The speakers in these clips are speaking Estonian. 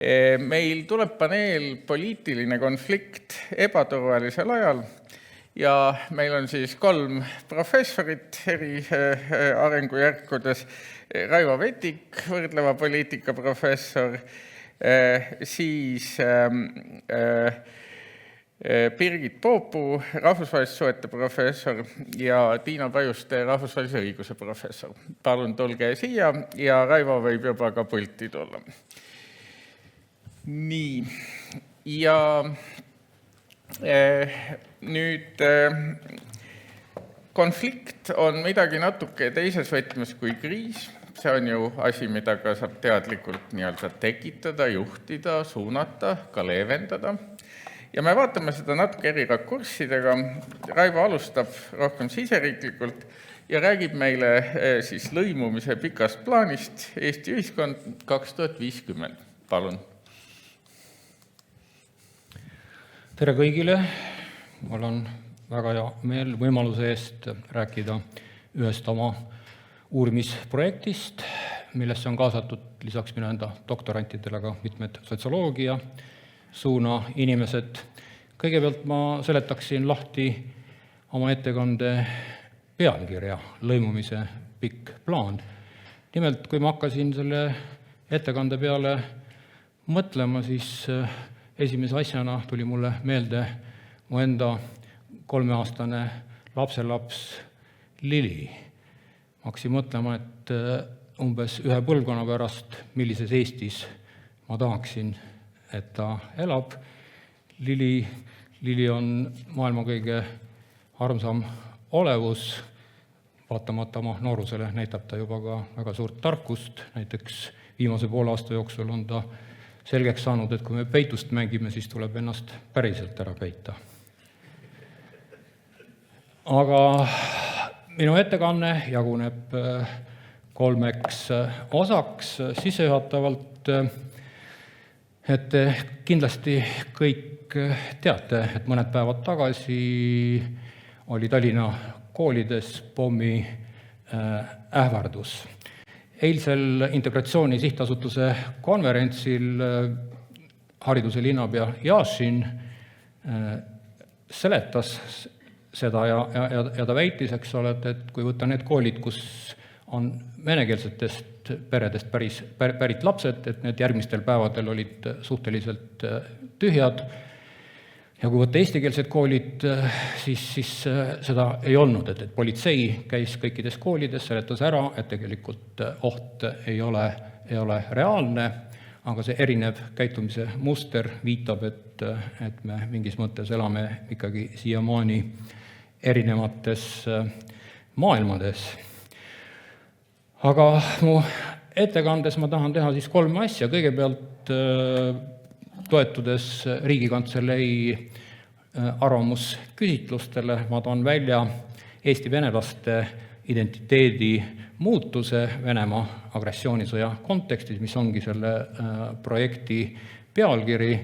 Meil tuleb paneel poliitiline konflikt ebaturvalisel ajal ja meil on siis 3 professorit eri arengujärkudes. Raivo Vetik, võrdleva poliitika professor, siis Birgit Poopuu, rahvusvaheliste suhete professor ja Tiina Pajuste, rahvusvahelise õiguse professor. Palun tulge siia ja Raivo võib juba ka pulti tulla. Nii, ja nüüd konflikt on midagi natuke teises võtmes kui kriis. See on ju asi, mida ka saab teadlikult tekitada, juhtida, suunata, ka leevendada. Ja me vaatame seda natuke eri rakurssidega. Raivo alustab rohkem siseriiklikult ja räägib meile siis lõimumise pikast plaanist Eesti ühiskond 2050. Palun. Tere kõigile! Mul on väga hea meel võimaluse eest rääkida ühest oma uurimisprojektist, millesse on kaasatud lisaks minu enda doktorantidele ka mitmed sotsioloogia suuna inimesed. Kõigepealt ma seletaksin lahti oma ettekande pealkirja lõimumise pikk plaan. Nimelt, kui ma hakkasin selle ettekande peale mõtlema, siis esimese asjana tuli mulle meelde mu enda 3-aastane lapselaps Lili. Ma hakkasin mõtlema, et umbes ühe põlvkonna pärast, millises Eestis ma tahaksin, et ta elab. Lili on maailma kõige armsam olevus. Vaatamata oma noorusele näitab ta juba ka väga suurt tarkust. Näiteks viimase poole aasta jooksul on ta selgeks saanud, et kui me peitust mängime, siis tuleb ennast päriselt ära peita. Aga minu ettekanne jaguneb 3 osaks sissejuhatavalt, et kindlasti kõik teate, et mõned päevad tagasi oli Tallinna koolides pommi ähvardus. Eilsel Integratsiooni sihtasutuse konverentsil hariduse linnapea Jašin seletas seda ja ta väitis, et kui võtta need koolid, kus on venekeelsetest peredest pärit lapsed, et need järgmistel päevadel olid suhteliselt tühjad, ja kui võtta eestikeelsed koolid, siis seda ei olnud, et politsei käis kõikides koolides, seletas ära, et tegelikult oht ei ole reaalne, aga see erinev käitumise muster viitab, et me mingis mõttes elame ikkagi siiamaani erinevates maailmades. Aga mu ettekandes ma tahan teha siis 3 asja. Kõigepealt toetudes Riigikantselei arvamusküsitlustele ma toon välja Eesti venelaste identiteedi muutuse Venemaa agressioonisõja kontekstis, mis ongi selle projekti pealkiri,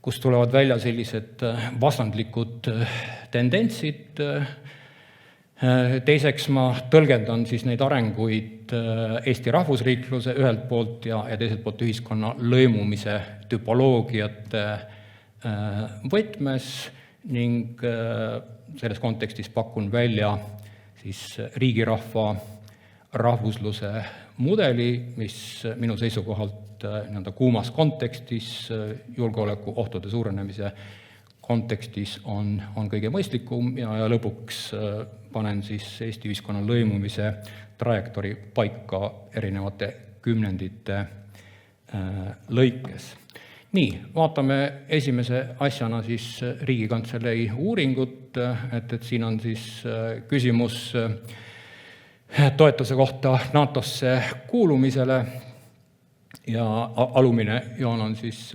kus tulevad välja sellised vastandlikud tendentsid. Teiseks ma tõlgendan siis neid arenguid Eesti rahvusriikluse ühelt poolt ja teiselt poolt ühiskonna lõimumise tüpoloogiate võtmes ning selles kontekstis pakun välja siis riigirahva rahvusluse mudeli, mis minu seisukohalt kuumas kontekstis, julgeolekuohtude suurenemise kontekstis on kõige mõistlikum ja lõpuks panen siis Eesti ühiskonna lõimumise trajektoori paika erinevate kümnendite lõikes. Nii, vaatame esimese asjana siis Riigikantselei uuringut, et siin on siis küsimus toetuse kohta NATO-sse kuulumisele ja alumine joon on siis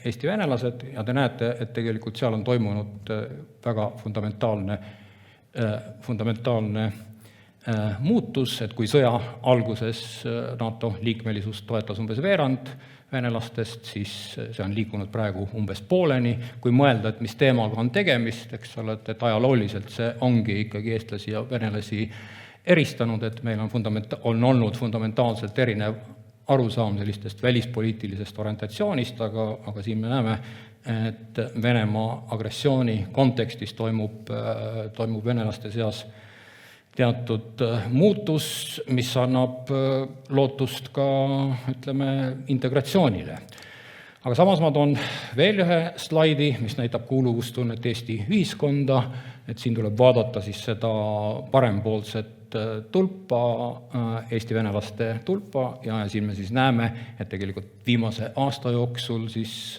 Eesti venelased ja te näete, et tegelikult seal on toimunud väga fundamentaalne muutus, et kui sõja alguses NATO liikmelisust toetas umbes veerand venelastest, siis see on liikunud praegu umbes pooleni. Kui mõelda, et mis teemaga on tegemist, eks ole, et ajalooliselt see ongi ikkagi eestlasi ja venelasi eristanud, et meil on olnud fundamentaalselt erinev arusaam sellistest välispoliitilisest orientatsioonist, aga siin me näeme, et Venemaa agressiooni kontekstis toimub venelaste seas teatud muutus, mis annab lootust ka, ütleme, integratsioonile. Aga samas ma toon veel ühe slaidi, mis näitab kuuluvustunnet Eesti ühiskonda, et siin tuleb vaadata siis seda parempoolset tulpa, Eesti venelaste tulpa, ja siin me siis näeme, et tegelikult viimase aasta jooksul siis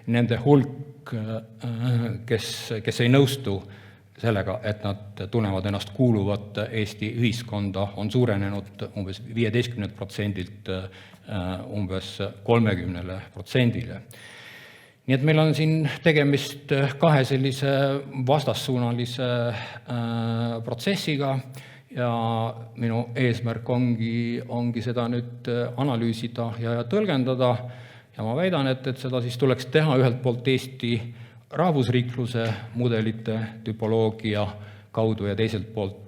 nende hulk, kes ei nõustu sellega, et nad tunnevad ennast kuuluvat Eesti ühiskonda, on suurenenud umbes 15%-lt umbes 30%-le. Nii et meil on siin tegemist kahe sellise vastassuunalise protsessiga ja minu eesmärk ongi seda nüüd analüüsida ja tõlgendada ja ma väidan, et seda siis tuleks teha ühelt poolt Eesti rahvusriikluse mudelite tüpoloogia kaudu ja teiselt poolt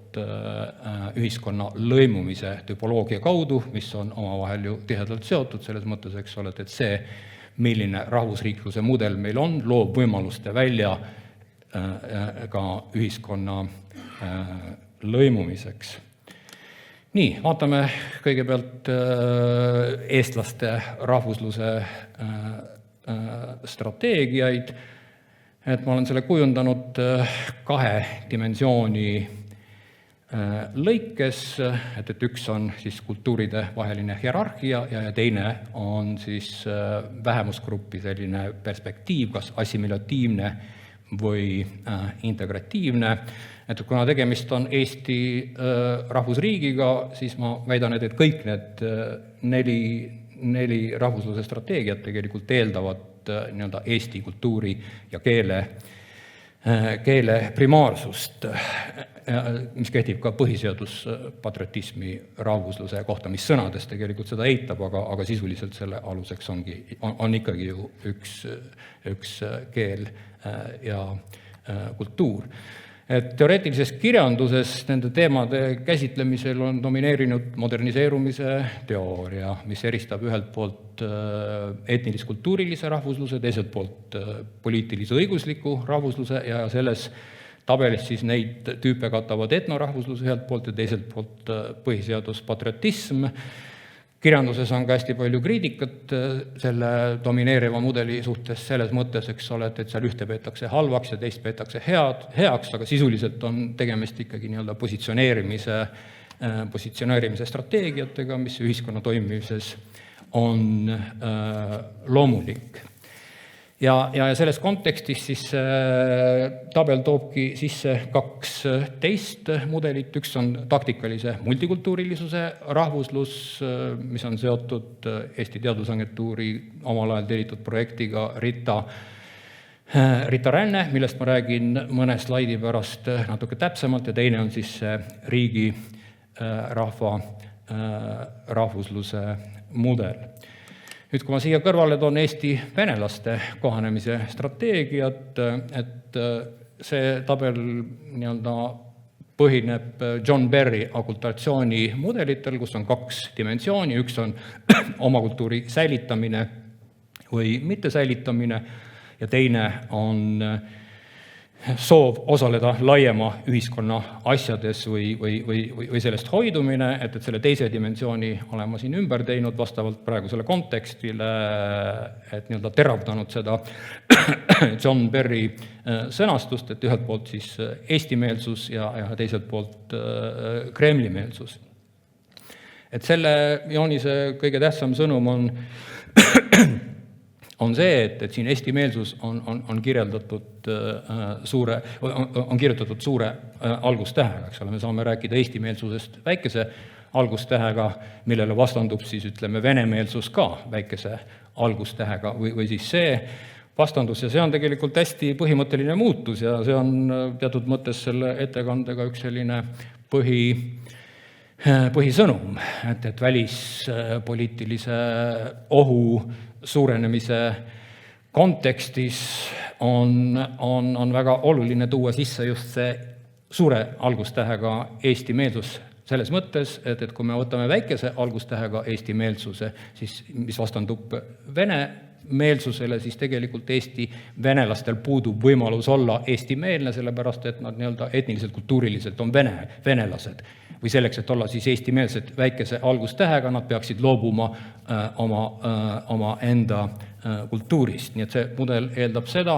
ühiskonna lõimumise tüpoloogia kaudu, mis on omavahel ju tihedalt seotud selles mõttes, eks ole, et see, milline rahvusriikluse mudel meil on, loob võimaluste välja ka ühiskonna lõimumiseks. Nii, vaatame kõigepealt eestlaste rahvusluse strateegiaid. Et ma olen selle kujundanud kahe dimensiooni lõikes, et üks on siis kultuuride vaheline hierarhia ja teine on siis vähemusgrupi selline perspektiiv, kas assimilatiivne või integratiivne. Et kuna tegemist on Eesti rahvusriigiga, siis ma väidan, et kõik need neli rahvusluse strateegiat tegelikult eeldavad nii-öelda eesti kultuuri ja keele primaarsust, mis kehtib ka põhiseaduspatriotismi rahvusluse kohta, mis sõnades tegelikult seda eitab, aga sisuliselt selle aluseks on ikkagi ju üks keel ja kultuur. Et teoreetilises kirjanduses nende teemade käsitlemisel on domineerinud moderniseerumise teooria, mis eristab ühelt poolt etnilis-kultuurilise rahvusluse, teiselt poolt poliitilise õigusliku rahvusluse ja selles tabelis siis neid tüüpe katavad etnorahvuslus ühelt poolt ja teiselt poolt põhiseaduspatriotism. Kirjanduses on ka hästi palju kriitikat selle domineeriva mudeli suhtes selles mõttes, eks ole, et seal ühte peetakse halvaks ja teist peetakse heaks, aga sisuliselt on tegemist ikkagi nii-öelda positsioneerimise strateegiatega, mis ühiskonna toimimises on loomulik. Ja selles kontekstis siis tabel toobki sisse 12 mudelit. Üks on taktikalise multikultuurilisuse rahvuslus, mis on seotud Eesti Teadusagentuuri omal ajal tellitud projektiga RITA ränne, millest ma räägin mõne slaidi pärast natuke täpsemalt, ja teine on siis riigi rahva rahvusluse mudel. Nüüd, kui ma siia kõrvale toon Eesti venelaste kohanemise strateegiat, et see tabel nii-öelda põhineb John Berry akulturatsiooni mudelitel, kus on kaks dimensiooni, üks on oma kultuuri säilitamine või mittesäilitamine ja teine on soov osaleda laiema ühiskonna asjades või sellest hoidumine, et selle teise dimensiooni olen ma siin ümber teinud vastavalt praegusele kontekstile, et nii-öelda teravdanud seda John Berry sõnastust, et ühelt poolt siis eestimeelsus ja teiselt poolt Kremli-meelsus. Et selle joonise kõige tähtsam sõnum on see, et siin eestimeelsus on kirjeldatud kirjutatud suure algustähega, eks ole, me saame rääkida eestimeelsusest väikese algustähega, millele vastandub siis, ütleme, venemeelsus ka väikese algustähega või siis see vastandus ja see on tegelikult hästi põhimõtteline muutus ja see on teatud mõttes selle ettekandega üks selline põhisõnum, et välispoliitilise ohu suurenemise kontekstis on väga oluline tuua sisse just see suure algustähega eestimeelsus Selles mõttes, et kui me võtame väikese algustähega eesti meelsuse, siis mis vastandub vene meelsusele, siis tegelikult eesti venelastel puudub võimalus olla eestimeelne, sellepärast et nad nii-öelda etniliselt, kultuuriliselt on venelased. Või selleks, et olla siis eestimeelsed väikese algustähega, nad peaksid loobuma oma enda kultuurist. Nii et see mudel eeldab seda,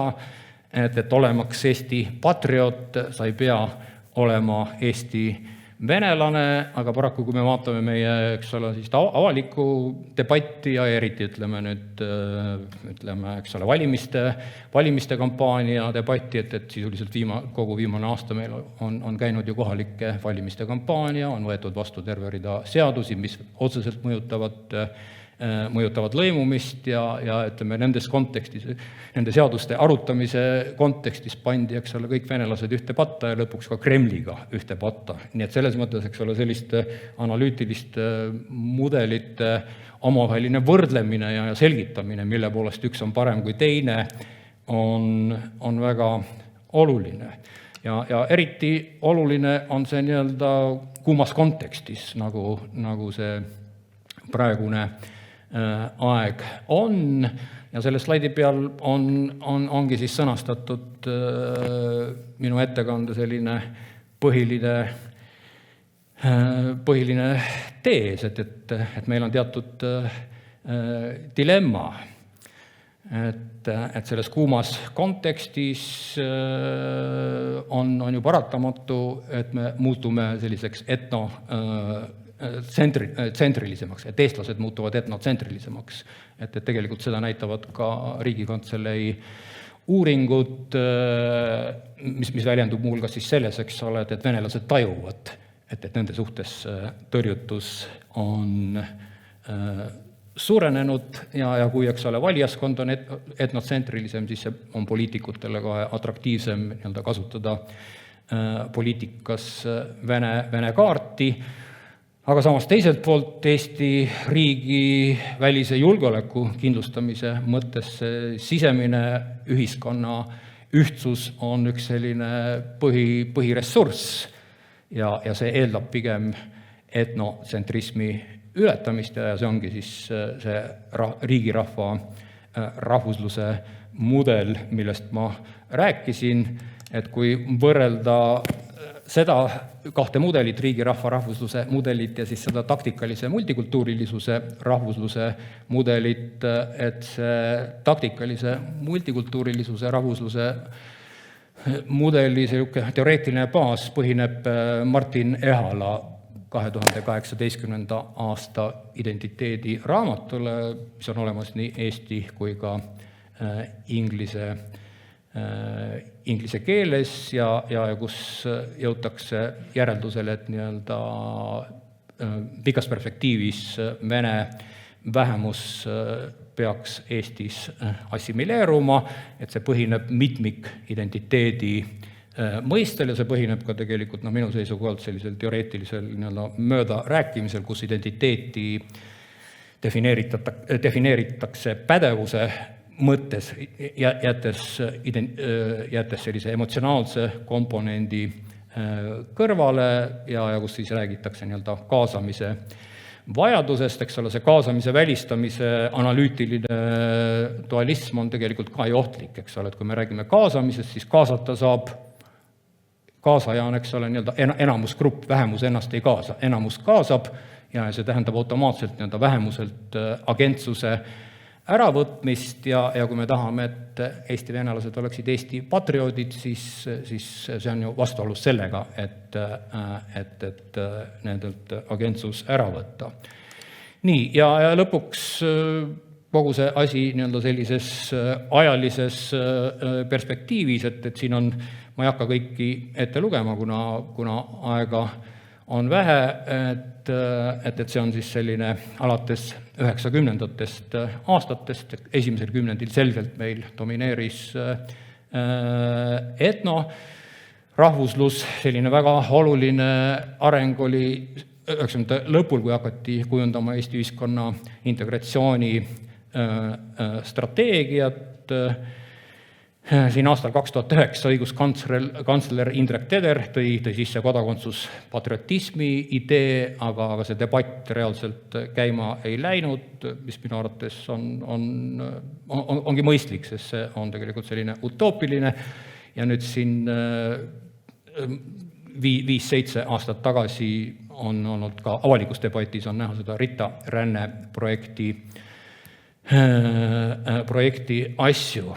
et olemaks Eesti patrioot, sa ei pea olema Eesti venelane, aga paraku, kui me vaatame meie, eks ole, siis avalikku debatti ja eriti ütleme, eks ole, valimiste kampaania debatti, et sisuliselt kogu viimane aasta meil on käinud ju kohalike valimiste kampaania, on võetud vastu terve rida seadusi, mis otseselt mõjutavad lõimumist ja ütleme, nendes kontekstis, nende seaduste arutamise kontekstis pandi, eks ole, kõik venelased ühte patta ja lõpuks ka Kremliga ühte patta. Nii et selles mõttes, eks ole, sellist analüütilist mudelite omavaheline võrdlemine ja selgitamine, mille poolest üks on parem kui teine, on väga oluline. Ja eriti oluline on see nii-öelda kuumas kontekstis, nagu see praegune aeg on, ja selle slaidi peal ongi siis sõnastatud minu ettekande selline põhiline tees, et meil on teatud dilemma, et selles kuumas kontekstis on ju paratamatu, et me muutume selliseks tsentrilisemaks, et eestlased muutuvad etnotsentrilisemaks. Et tegelikult seda näitavad ka Riigikantselei uuringud, mis väljendub muuhulgas siis selles, eks ole, et venelased tajuvad, et nende suhtes tõrjutus on suurenenud ja kui, eks ole, valijaskond on etnotsentrilisem, siis see on poliitikutele ka atraktiivsem nii-öelda kasutada poliitikas vene kaarti. Aga samas teiselt poolt Eesti riigi välise julgeoleku kindlustamise mõttes sisemine ühiskonna ühtsus on üks selline põhiressurss ja see eeldab pigem etnotsentrismi ületamist ja see ongi siis see riigirahva rahvusluse mudel, millest ma rääkisin, et kui võrrelda seda kahte mudelit, riigirahva rahvusluse mudelit ja siis seda taktikalise multikultuurilisuse rahvusluse mudelit, et see taktikalise multikultuurilisuse rahvusluse mudeli teoreetiline baas põhineb Martin Ehala 2018. aasta identiteedi raamatule, mis on olemas nii eesti kui ka inglise keeles ja kus jõutakse järeldusele, et nii-öelda pikas perspektiivis vene vähemus peaks Eestis assimileeruma, et see põhineb mitmikidentiteedi mõistel ja see põhineb ka tegelikult minu seisukohalt sellisel teoreetilisel mööda rääkimisel, kus identiteeti defineeritakse pädevuse mõttes, jättes sellise emotsionaalse komponendi kõrvale ja kus siis räägitakse nii-öelda kaasamise vajadusest, eks ole, see kaasamise välistamise analüütiline dualism on tegelikult ka ohtlik, eks ole, et kui me räägime kaasamisest, siis kaasata saab, kaasaja on, eks ole, nii-öelda enamusgrupp, vähemus ennast ei kaasa, enamus kaasab ja see tähendab automaatselt nii-öelda vähemuselt agentsuse äravõtmist ja kui me tahame, et eesti venelased oleksid Eesti patrioodid, siis see on ju vastuolus sellega, et nendelt agentsus ära võtta. Nii, ja lõpuks kogu see asi nii-öelda sellises ajalises perspektiivis, et siin on, ma ei hakka kõiki ette lugema, kuna aega on vähe, et see on siis selline alates 90-ndatest aastatest, esimesel kümnendil selgelt meil domineeris etnorahvuslus, selline väga oluline areng oli 90-ndate lõpul, kui hakati kujundama Eesti ühiskonna integratsiooni strateegiat, Siin aastal 2009 õiguskantsler Indrek Teder tõi sisse kodakondsuspatriotismi idee, aga see debatt reaalselt käima ei läinud, mis minu arvates ongi mõistlik, sest see on tegelikult selline utoopiline. Ja nüüd siin 5-7 aastat tagasi on olnud ka avalikus debatis on näha seda Rita Ränne projekti asju.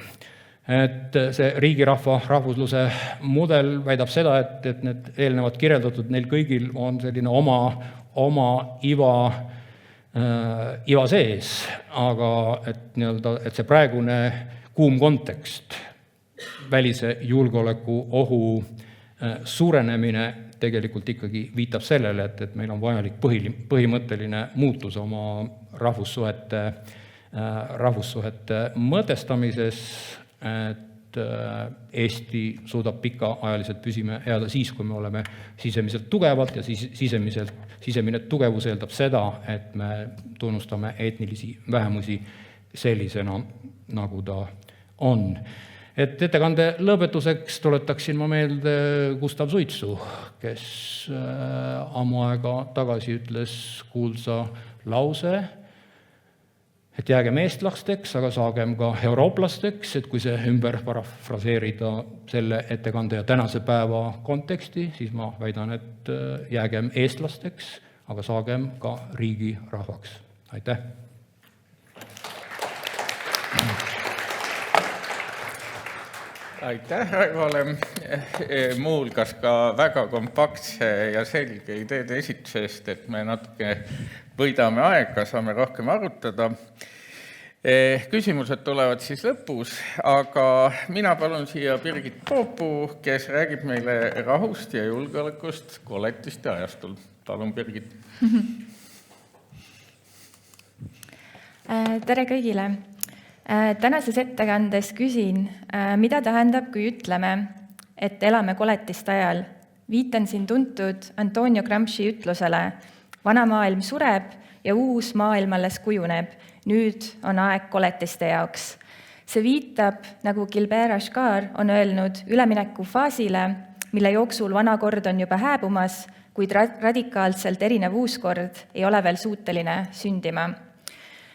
Et see riigirahva rahvusluse mudel väidab seda, et need eelnevalt kirjeldatud neil kõigil on selline oma iva sees, aga et see praegune kuum kontekst, välise julgeoleku ohu suurenemine tegelikult ikkagi viitab sellele, et meil on vajalik põhimõtteline muutus oma rahvussuhete mõtestamises, et Eesti suudab pikaajaliselt püsima jääda siis, kui me oleme sisemiselt tugevalt ja sisemine tugevus eeldab seda, et me tunnustame etnilisi vähemusi sellisena, nagu ta on. Et ettekande lõpetuseks tuletaksin ma meelde Gustav Suitsu, kes ammu aega tagasi ütles kuulsa lause, et jäägem eestlasteks, aga saagem ka eurooplasteks, et kui see ümber parafraseerida selle ettekande ja tänase päeva konteksti, siis ma väidan, et jäägem eestlasteks, aga saagem ka riigi rahvaks. Aitäh! Aitäh Raivole, muuhulgas ka väga kompaktse ja selge ideede esituse eest, et me natuke võidame aega, saame rohkem arutada. Küsimused tulevad siis lõpus, aga mina palun siia Birgit Poopu, kes räägib meile rahust ja julgeolekust koletiste ajastul. Palun, Birgit. Tere kõigile! Tänases ettekandes küsin, mida tähendab, kui ütleme, et elame koletiste ajal. Viitan siin tuntud Antonio Gramsci ütlusele: vana maailm sureb ja uus maailm alles kujuneb. Nüüd on aeg koletiste jaoks. See viitab, nagu Gilbert Achcar on öelnud, ülemineku faasile, mille jooksul vana kord on juba hääbumas, kuid radikaalselt erinev uus kord ei ole veel suuteline sündima.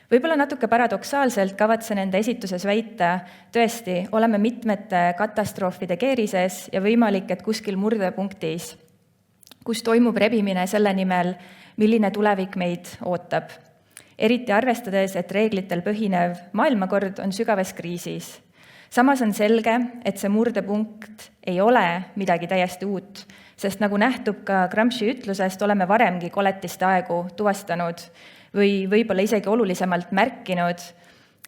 Võib-olla natuke paradoksaalselt kavatsen enda esituses väita, tõesti, oleme mitmete katastroofide keerises ja võimalik, et kuskil murdepunktis, kus toimub rebimine selle nimel, milline tulevik meid ootab. Eriti arvestades, et reeglitel põhinev maailmakord on sügavas kriisis. Samas on selge, et see murdepunkt ei ole midagi täiesti uut, sest nagu nähtub ka Gramsci ütlusest, oleme varemgi koletiste aegu tuvastanud või võib-olla isegi olulisemalt märkinud,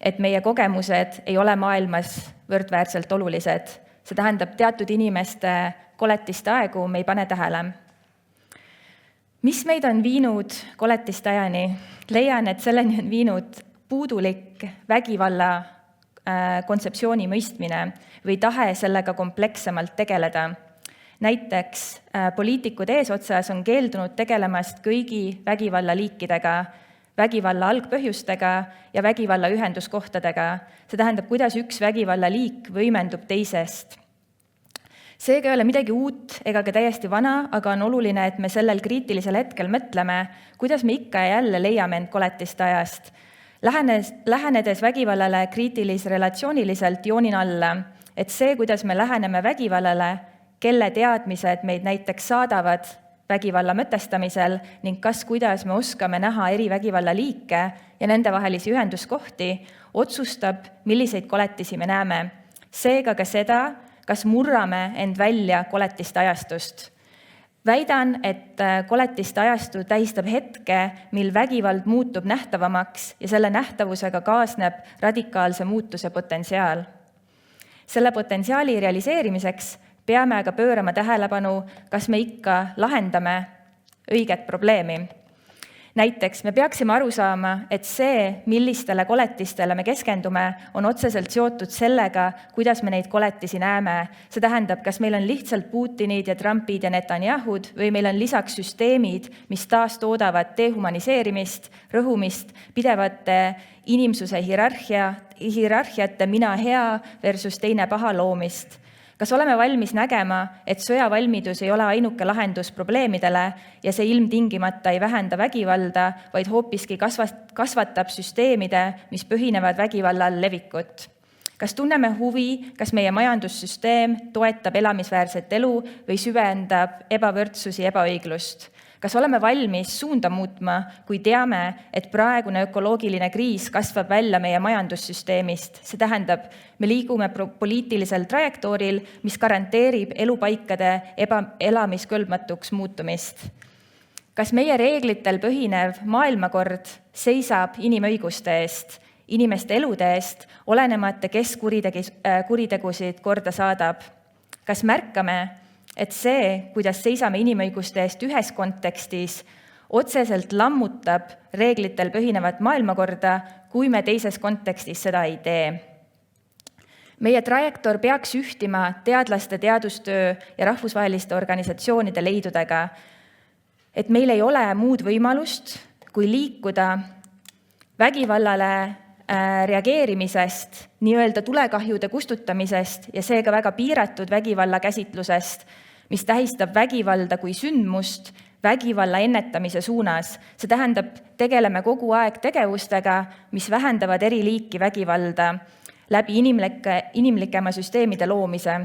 et meie kogemused ei ole maailmas võrdväärselt olulised. See tähendab, teatud inimeste koletiste aegu me ei pane tähele. Mis meid on viinud koletiste ajani? Leian, et selleni on viinud puudulik vägivalla kontseptsiooni mõistmine või tahe sellega komplekssemalt tegeleda. Näiteks poliitikud eesotsas on keeldunud tegelemast kõigi vägivalla liikidega, vägivalla algpõhjustega ja vägivalla ühenduskohtadega. See tähendab, kuidas üks vägivalla liik võimendub teisest. Seega ei ole midagi uut ega ka täiesti vana, aga on oluline, et me sellel kriitilisel hetkel mõtleme, kuidas me ikka ja jälle leiame end koletiste ajast. Lähenedes vägivallale kriitilis-relatsiooniliselt joonin alla, et see, kuidas me läheneme vägivallale, kelle teadmised meid näiteks saadavad vägivalla mõtestamisel ning kuidas me oskame näha eri vägivalla liike ja nende vahelisi ühenduskohti, otsustab, milliseid koletisi me näeme. Seega ka seda, kas murrame end välja koletiste ajastust. Väidan, et koletiste ajastu tähistab hetke, mil vägivald muutub nähtavamaks ja selle nähtavusega kaasneb radikaalse muutuse potentsiaal. Selle potentsiaali realiseerimiseks peame aga pöörama tähelepanu, kas me ikka lahendame õiget probleemi. Näiteks me peaksime aru saama, et see, millistele koletistele me keskendume, on otseselt seotud sellega, kuidas me neid koletisi näeme. See tähendab, kas meil on lihtsalt Putinid ja Trumpid ja Netanyahud või meil on lisaks süsteemid, mis taastoodavad dehumaniseerimist, rõhumist, pidevate inimsuse hierarhiate mina hea versus teine paha loomist. Kas oleme valmis nägema, et sõjavalmidus ei ole ainuke lahendus probleemidele ja see ilmtingimata ei vähenda vägivalda, vaid hoopiski kasvatab süsteemide, mis põhinevad vägivallal levikut? Kas tunneme huvi, kas meie majandussüsteem toetab elamisväärset elu või süvendab ebavõrdsusi ja ebaõiglust? Kas oleme valmis suunda muutma, kui teame, et praegune ökoloogiline kriis kasvab välja meie majandussüsteemist? See tähendab, me liigume poliitilisel trajektooril, mis garanteerib elupaikade elamiskõlbmatuks muutumist. Kas meie reeglitel põhinev maailmakord seisab inimõiguste eest, inimeste elude eest, olenemata kes kuritegusid korda saadab? Kas märkame, et see, kuidas seisame inimõiguste eest ühes kontekstis, otseselt lammutab reeglitel põhinevat maailmakorda, kui me teises kontekstis seda ei tee? Meie trajektoor peaks ühtima teadlaste teadustöö ja rahvusvaheliste organisatsioonide leidudega, et meil ei ole muud võimalust, kui liikuda vägivallale reageerimisest, nii-öelda tulekahjude kustutamisest ja seega väga piiratud vägivalla käsitlusest, mis tähistab vägivalda kui sündmust, vägivalla ennetamise suunas. See tähendab, tegeleme kogu aeg tegevustega, mis vähendavad eri liiki vägivalda läbi inimlikema süsteemide loomise.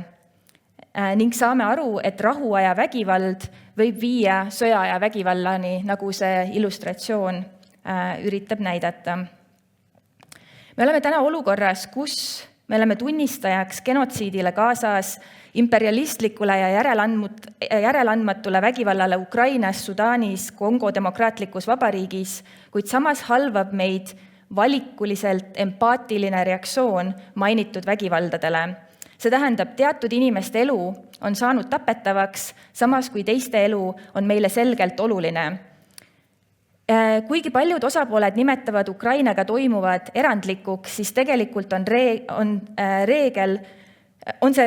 Ning saame aru, et rahuaja vägivald võib viia sõjaaja vägivallani, nagu see illustratsioon üritab näidata. Me oleme täna olukorras, kus me oleme tunnistajaks genotsiidile Gazas, imperialistlikule ja järeleandmatule vägivallale Ukrainas, Sudaanis, Kongo demokraatlikus vabariigis, kuid samas halvab meid valikuliselt empaatiline reaktsioon mainitud vägivaldadele. See tähendab, teatud inimeste elu on saanud tapetavaks, samas kui teiste elu on meile selgelt oluline. Kuigi paljud osapooled nimetavad Ukrainaga toimuvad erandlikuks, siis tegelikult on see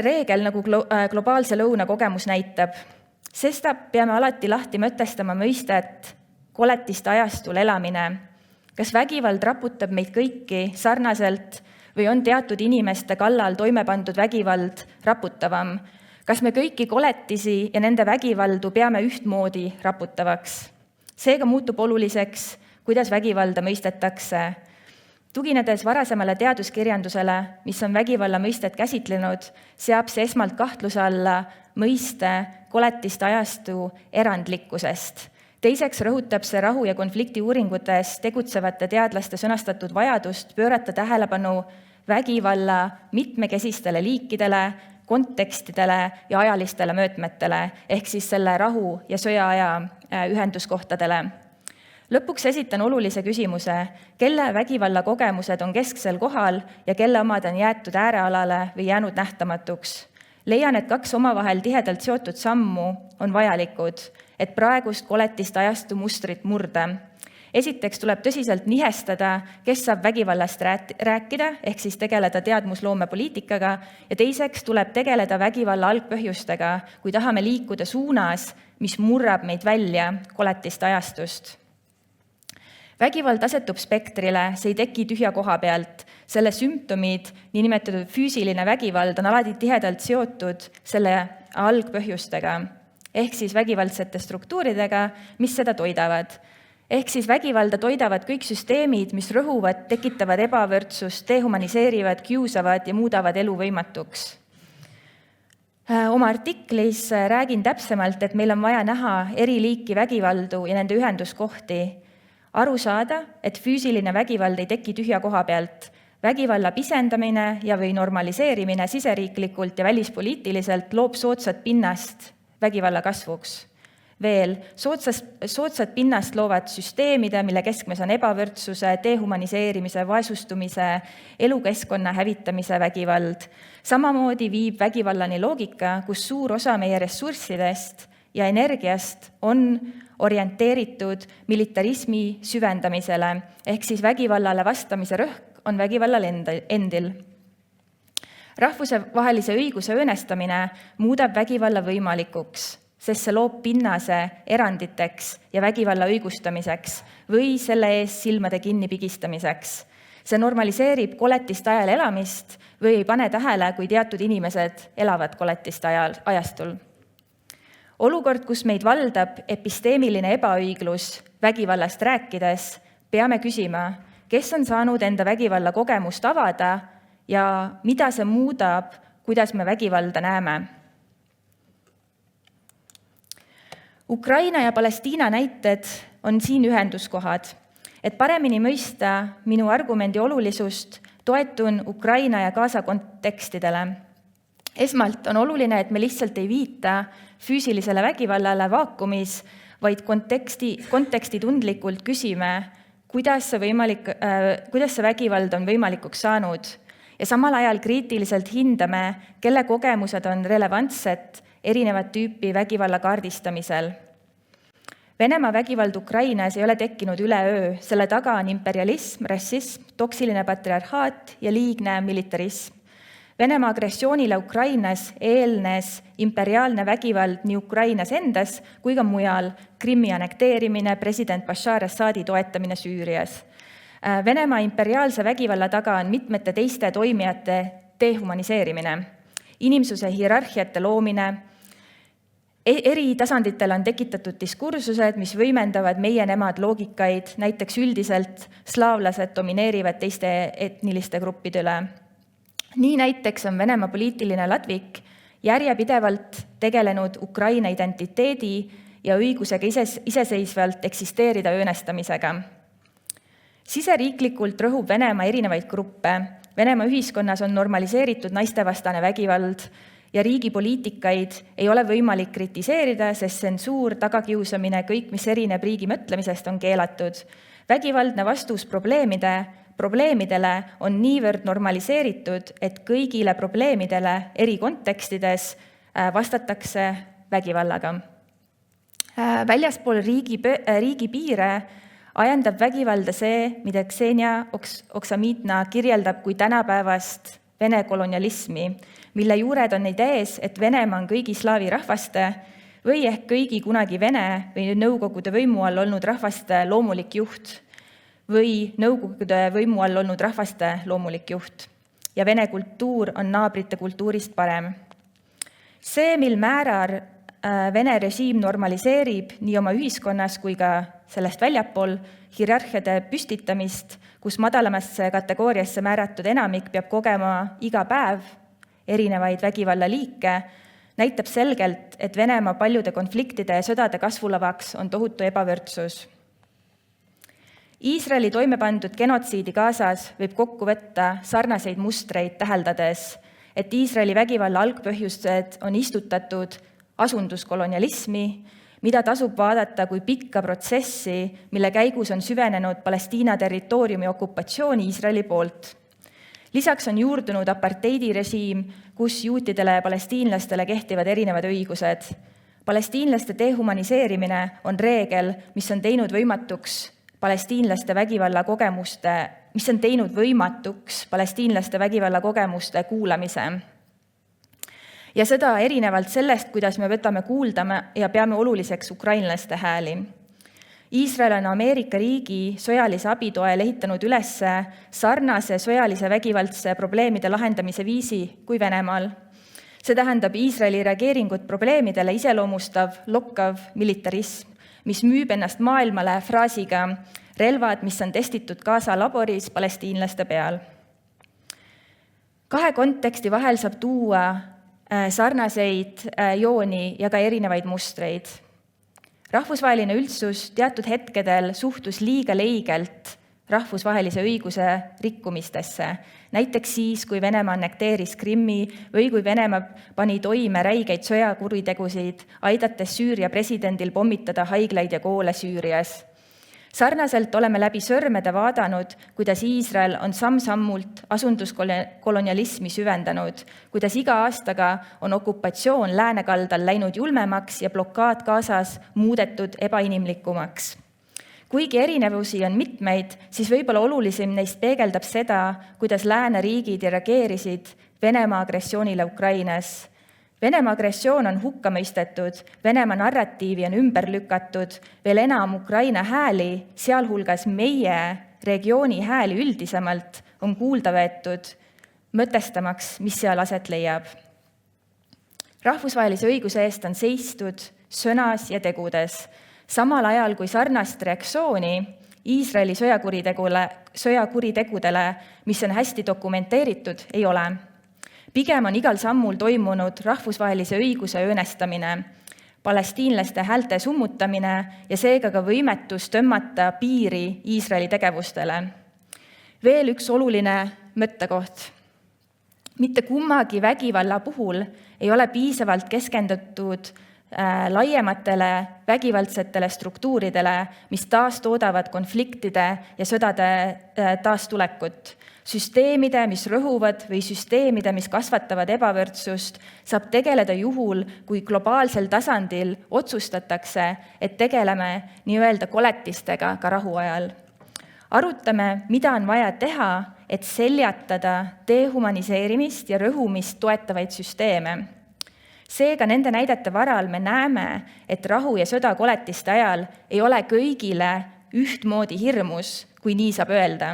reegel, nagu globaalse lõuna kogemus näitab. Sestap peame alati lahti mõtestama mõistet koletiste ajastul elamine. Kas vägivald raputab meid kõiki sarnaselt või on teatud inimeste kallal toime pandud vägivald raputavam? Kas me kõiki koletisi ja nende vägivaldu peame ühtmoodi raputavaks? Seega muutub oluliseks, kuidas vägivalda mõistetakse. Tuginedes varasemale teaduskirjandusele, mis on vägivalla mõistet käsitlenud, seab see esmalt kahtluse alla mõiste koletiste ajastu erandlikkusest. Teiseks rõhutab see rahu- ja konflikti uuringutes tegutsevate teadlaste sõnastatud vajadust pöörata tähelepanu vägivalla mitmekesistele liikidele, kontekstidele ja ajalistele möötmetele, ehk siis selle rahu- ja sõjaaja ühenduskohtadele. Lõpuks esitan olulise küsimuse, kelle vägivalla kogemused on kesksel kohal ja kelle omad on jäetud äärealale või jäänud nähtamatuks. Leian, et kaks omavahel tihedalt seotud sammu on vajalikud, et praegust koletiste ajastu mustrit murda. Esiteks tuleb tõsiselt nihestada, kes saab vägivallast rääkida, ehk siis tegeleda teadmusloome poliitikaga, ja teiseks tuleb tegeleda vägivalla algpõhjustega, kui tahame liikuda suunas, mis murrab meid välja koletiste ajastust. Vägivald asetub spektrile, see ei teki tühja koha pealt. Selle sümptomid, niinimetatud füüsiline vägivald, on alati tihedalt seotud selle algpõhjustega, ehk siis vägivaldsete struktuuridega, mis seda toidavad. Ehk siis vägivalda toidavad kõik süsteemid, mis rõhuvad, tekitavad ebavõrdsust, dehumaniseerivad, kiusavad ja muudavad elu võimatuks. Oma artiklis räägin täpsemalt, et meil on vaja näha eri liiki vägivaldu ja nende ühenduskohti. Aru saada, et füüsiline vägivald ei teki tühja koha pealt. Vägivalla pisendamine ja või normaliseerimine siseriiklikult ja välispoliitiliselt loob soodsat pinnast vägivalla kasvuks. Veel, soodsat pinnast loovad süsteemide, mille keskmes on ebavõrdsuse, dehumaniseerimise, vaesustumise, elukeskkonna hävitamise vägivald. Samamoodi viib vägivallani loogika, kus suur osa meie ressurssidest ja energiast on orienteeritud militarismi süvendamisele, ehk siis vägivallale vastamise rõhk on vägivallal endil. Rahvusvahelise õiguse õõnestamine muudab vägivalla võimalikuks, sest see loob pinnase eranditeks ja vägivalla õigustamiseks või selle ees silmade kinnipigistamiseks. See normaliseerib koletiste ajal elamist või ei pane tähele, kui teatud inimesed elavad koletiste ajastul. Olukord, kus meid valdab episteemiline ebaõiglus vägivallast rääkides, peame küsima, kes on saanud enda vägivalla kogemust avada ja mida see muudab, kuidas me vägivalda näeme. Ukraina ja Palestiina näited on siin ühenduskohad. Et paremini mõista minu argumendi olulisust, toetun Ukraina ja Gaza kontekstidele. Esmalt on oluline, et me lihtsalt ei viita füüsilisele vägivallale vaakumis, vaid konteksti tundlikult küsime, kuidas see vägivald on võimalikuks saanud ja samal ajal kriitiliselt hindame, kelle kogemused on relevantsed erinevat tüüpi vägivalla kaardistamisel. Venemaa vägivald Ukrainas ei ole tekkinud üleöö, selle taga on imperialism, rassism, toksiline patriarhaat ja liigne militarism. Venemaa agressioonile Ukrainas eelnes imperiaalne vägivald nii Ukrainas endas kui ka mujal, Krimmi annekteerimine, president Bashar Assadi toetamine Süürias. Venemaa imperiaalse vägivalla taga on mitmete teiste toimijate dehumaniseerimine, inimsuse hierarhiate loomine. Eri tasanditel on tekitatud diskursused, mis võimendavad meie-nemad loogikaid, näiteks üldiselt slaavlased domineerivad teiste etniliste gruppide üle. Nii näiteks on Venemaa poliitiline ladvik järjepidevalt tegelenud Ukraina identiteedi ja õigusega iseseisvalt eksisteerida õõnestamisega. Siseriiklikult rõhub Venemaa erinevaid gruppe. Venemaa ühiskonnas on normaliseeritud naistevastane vägivald ja riigi poliitikaid ei ole võimalik kritiseerida, sest tsensuur, tagakiusamine, kõik, mis erineb riigi mõtlemisest, on keelatud. Vägivaldne vastus probleemidele on niivõrd normaliseeritud, et kõigile probleemidele eri kontekstides vastatakse vägivallaga. Väljaspool riigi piire ajendab vägivalda see, mida Ksenia Oksamitna kirjeldab kui tänapäevast Vene kolonialismi, mille juured on idees, et Venemaa on kõigi slaavi rahvaste või ehk kõigi kunagi Vene või Nõukogude võimu all olnud rahvaste loomulik juht või Nõukogude võimu all olnud rahvaste loomulik juht. Ja Vene kultuur on naabrite kultuurist parem. See, mil määral Vene režiim normaliseerib nii oma ühiskonnas kui ka sellest väljapool hierarhiade püstitamist, kus madalamasse kategooriasse määratud enamik peab kogema iga päev erinevaid vägivallaliike, näitab selgelt, et Venemaa paljude konfliktide ja sõdade kasvulavaks on tohutu ebavõrdsus. Iisraeli toime pandud genotsiidi Gazas võib kokku võtta sarnaseid mustreid täheldades, et Iisraeli vägivalla algpõhjused on istutatud asunduskolonialismi, mida tasub vaadata kui pikka protsessi, mille käigus on süvenenud Palestiina territooriumi okupatsiooni Iisraeli poolt. Lisaks on juurdunud apartheidirežiim, kus juutidele ja palestiinlastele kehtivad erinevad õigused. Palestiinlaste dehumaniseerimine on reegel, mis on teinud võimatuks palestiinlaste vägivalla kogemuste kuulamise. Ja seda erinevalt sellest, kuidas me võtame kuuldama ja peame oluliseks ukrainlaste hääli. Iisrael on Ameerika riigi sõjalise abi toel ehitanud üles sarnase sõjalise vägivaldse probleemide lahendamise viisi kui Venemaal. See tähendab Iisraeli reageeringut probleemidele iseloomustav lokkav militarism, mis müüb ennast maailmale fraasiga relvad, mis on testitud Gaza laboris palestiinlaste peal. Kahe konteksti vahel saab tuua sarnaseid jooni ja ka erinevaid mustreid. Rahvusvaheline üldsus teatud hetkedel suhtus liiga leigelt rahvusvahelise õiguse rikkumistesse, näiteks siis, kui Venemaa annekteeris Krimmi või kui Venemaa pani toime räigeid sõjakuritegusid, aidates Süüria presidendil pommitada haiglaid ja koole Süürias. Sarnaselt oleme läbi sõrmede vaadanud, kuidas Iisrael on samm-sammult asunduskolonialismi süvendanud, kuidas iga aastaga on okupatsioon läänekaldal läinud julmemaks ja blokaad Gazas muudetud ebainimlikumaks. Kuigi erinevusi on mitmeid, siis võib-olla olulisim neist peegeldab seda, kuidas lääneriigid reageerisid Venemaa agressioonile Ukrainas. Venemaa agressioon on hukka mõistetud, Venemaa narratiivi on ümber lükatud, veel enam Ukraina hääli, sealhulgas meie regiooni hääli üldisemalt, on kuulda võetud, mõtestamaks, mis seal aset leiab. Rahvusvahelise õiguse eest on seistud sõnas ja tegudes, samal ajal kui sarnast reaktsiooni Iisraeli sõjakuritegudele, mis on hästi dokumenteeritud, ei ole. Pigem on igal sammul toimunud rahvusvahelise õiguse õõnestamine, palestiinlaste häälte summutamine ja seega ka võimetus tõmmata piiri Iisraeli tegevustele. Veel üks oluline mõttekoht. Mitte kummagi vägivalla puhul ei ole piisavalt keskendutud laiematele vägivaldsetele struktuuridele, mis taastoodavad konfliktide ja sõdade taastulekut. Süsteemide, mis rõhuvad või süsteemide, mis kasvatavad ebavõrdsust, saab tegeleda juhul, kui globaalsel tasandil otsustatakse, et tegeleme nii-öelda koletistega ka rahuajal. Arutame, mida on vaja teha, et seljatada dehumaniseerimist ja rõhumist toetavaid süsteeme. Seega nende näidete varal me näeme, et rahu ja sõda koletiste ajal ei ole kõigile ühtmoodi hirmus, kui nii saab öelda.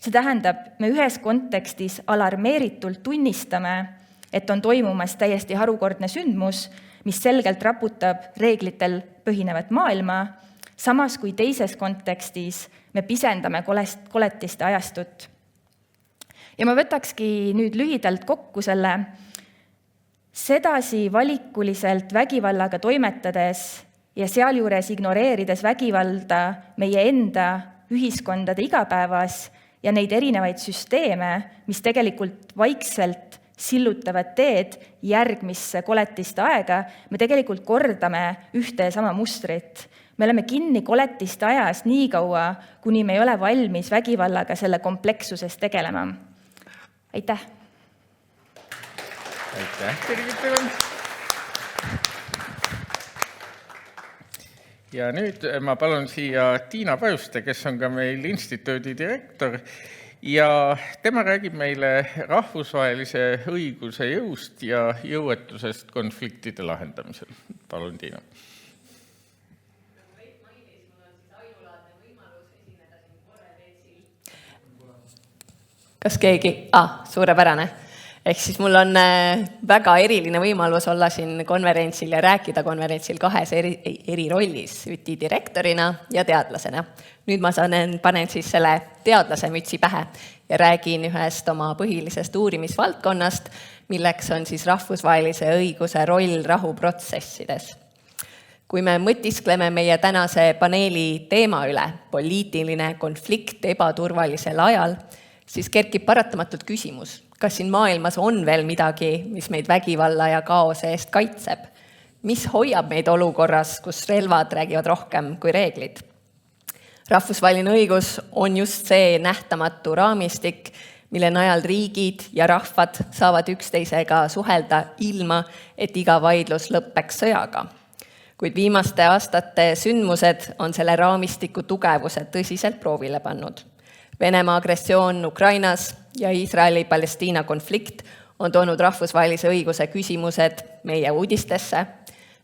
See tähendab, me ühes kontekstis alarmeeritult tunnistame, et on toimumas täiesti harukordne sündmus, mis selgelt raputab reeglitel põhinevat maailma, samas kui teises kontekstis me pisendame koletiste ajastut. Ja ma võtakski nüüd lühidalt kokku selle sedasi valikuliselt vägivallaga toimetades ja sealjuures ignoreerides vägivalda meie enda ühiskondade igapäevas ja neid erinevaid süsteeme, mis tegelikult vaikselt sillutavad teed järgmisse koletiste aega, me tegelikult kordame ühte ja sama mustrit. Me oleme kinni koletiste ajas nii kaua, kuni me ei ole valmis vägivallaga selle komplekssuses tegelema. Aitäh! Aitäh, Birgitile! Ja nüüd ma palun siia Tiina Pajuste, kes on ka meil instituudi direktor, ja tema räägib meile rahvusvahelise õiguse jõust ja jõuetusest konfliktide lahendamisel. Palun, Tiina. Kas keegi? Suurepärane. Ehk siis mul on väga eriline võimalus olla siin konverentsil ja rääkida konverentsil kahes eri rollis, ÜTi direktorina ja teadlasena. Nüüd ma panen siis selle teadlase mütsi pähe ja räägin ühest oma põhilisest uurimisvaldkonnast, milleks on siis rahvusvahelise õiguse roll rahuprotsessides. Kui me mõtiskleme meie tänase paneeli teema üle, poliitiline konflikt ebaturvalisel ajal, siis kerkib paratamatult küsimus, kas siin maailmas on veel midagi, mis meid vägivalla ja kaose eest kaitseb? Mis hoiab meid olukorras, kus relvad räägivad rohkem kui reeglid? Rahvusvaheline õigus on just see nähtamatu raamistik, mille najal riigid ja rahvad saavad üksteisega suhelda ilma, et iga vaidlus lõppeks sõjaga. Kuid viimaste aastate sündmused on selle raamistiku tugevuse tõsiselt proovile pannud. Venemaa agressioon Ukrainas ja Iisraeli-Palestiina konflikt on toonud rahvusvahelise õiguse küsimused meie uudistesse,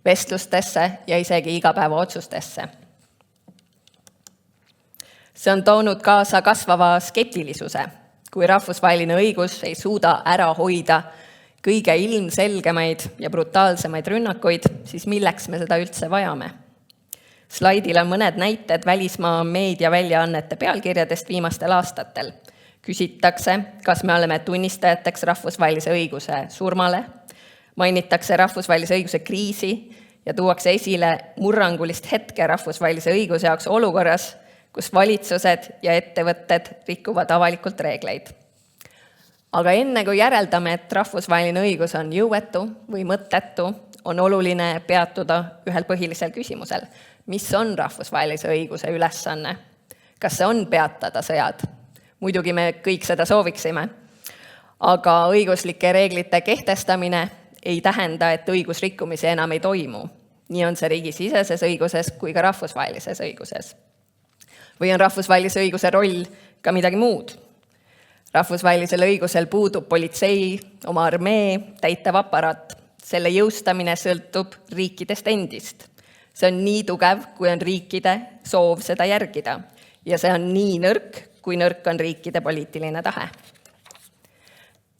vestlustesse ja isegi igapäevaotsustesse. See on toonud kaasa kasvava skeptilisuse, kui rahvusvaheline õigus ei suuda ära hoida kõige ilmselgemaid ja brutaalsemaid rünnakuid, siis milleks me seda üldse vajame? Slaidil on mõned näited välismaa meediaväljaannete pealkirjadest viimastel aastatel. Küsitakse, kas me oleme tunnistajateks rahvusvahelise õiguse surmale, mainitakse rahvusvahelise õiguse kriisi ja tuuakse esile murrangulist hetke rahvusvahelise õiguse jaoks olukorras, kus valitsused ja ettevõtted rikuvad avalikult reegleid. Aga enne kui järeldame, et rahvusvaheline õigus on jõuetu või mõttetu, on oluline peatuda ühel põhilisel küsimusel. Mis on rahvusvahelise õiguse ülesanne Kas see on peatada sõjad? Muidugi me kõik seda sooviksime, aga õiguslike reeglite kehtestamine ei tähenda, et õigusrikkumisi enam ei toimu. Nii on see riigisiseses õiguses kui ka rahvusvahelises õiguses. Või on rahvusvahelise õiguse roll ka midagi muud? Rahvusvahelisel õigusel puudub politsei, oma armee, täitev aparaat. Selle jõustamine sõltub riikidest endist. See on nii tugev, kui on riikide soov seda järgida. Ja see on nii nõrk, kui nõrk on riikide poliitiline tahe.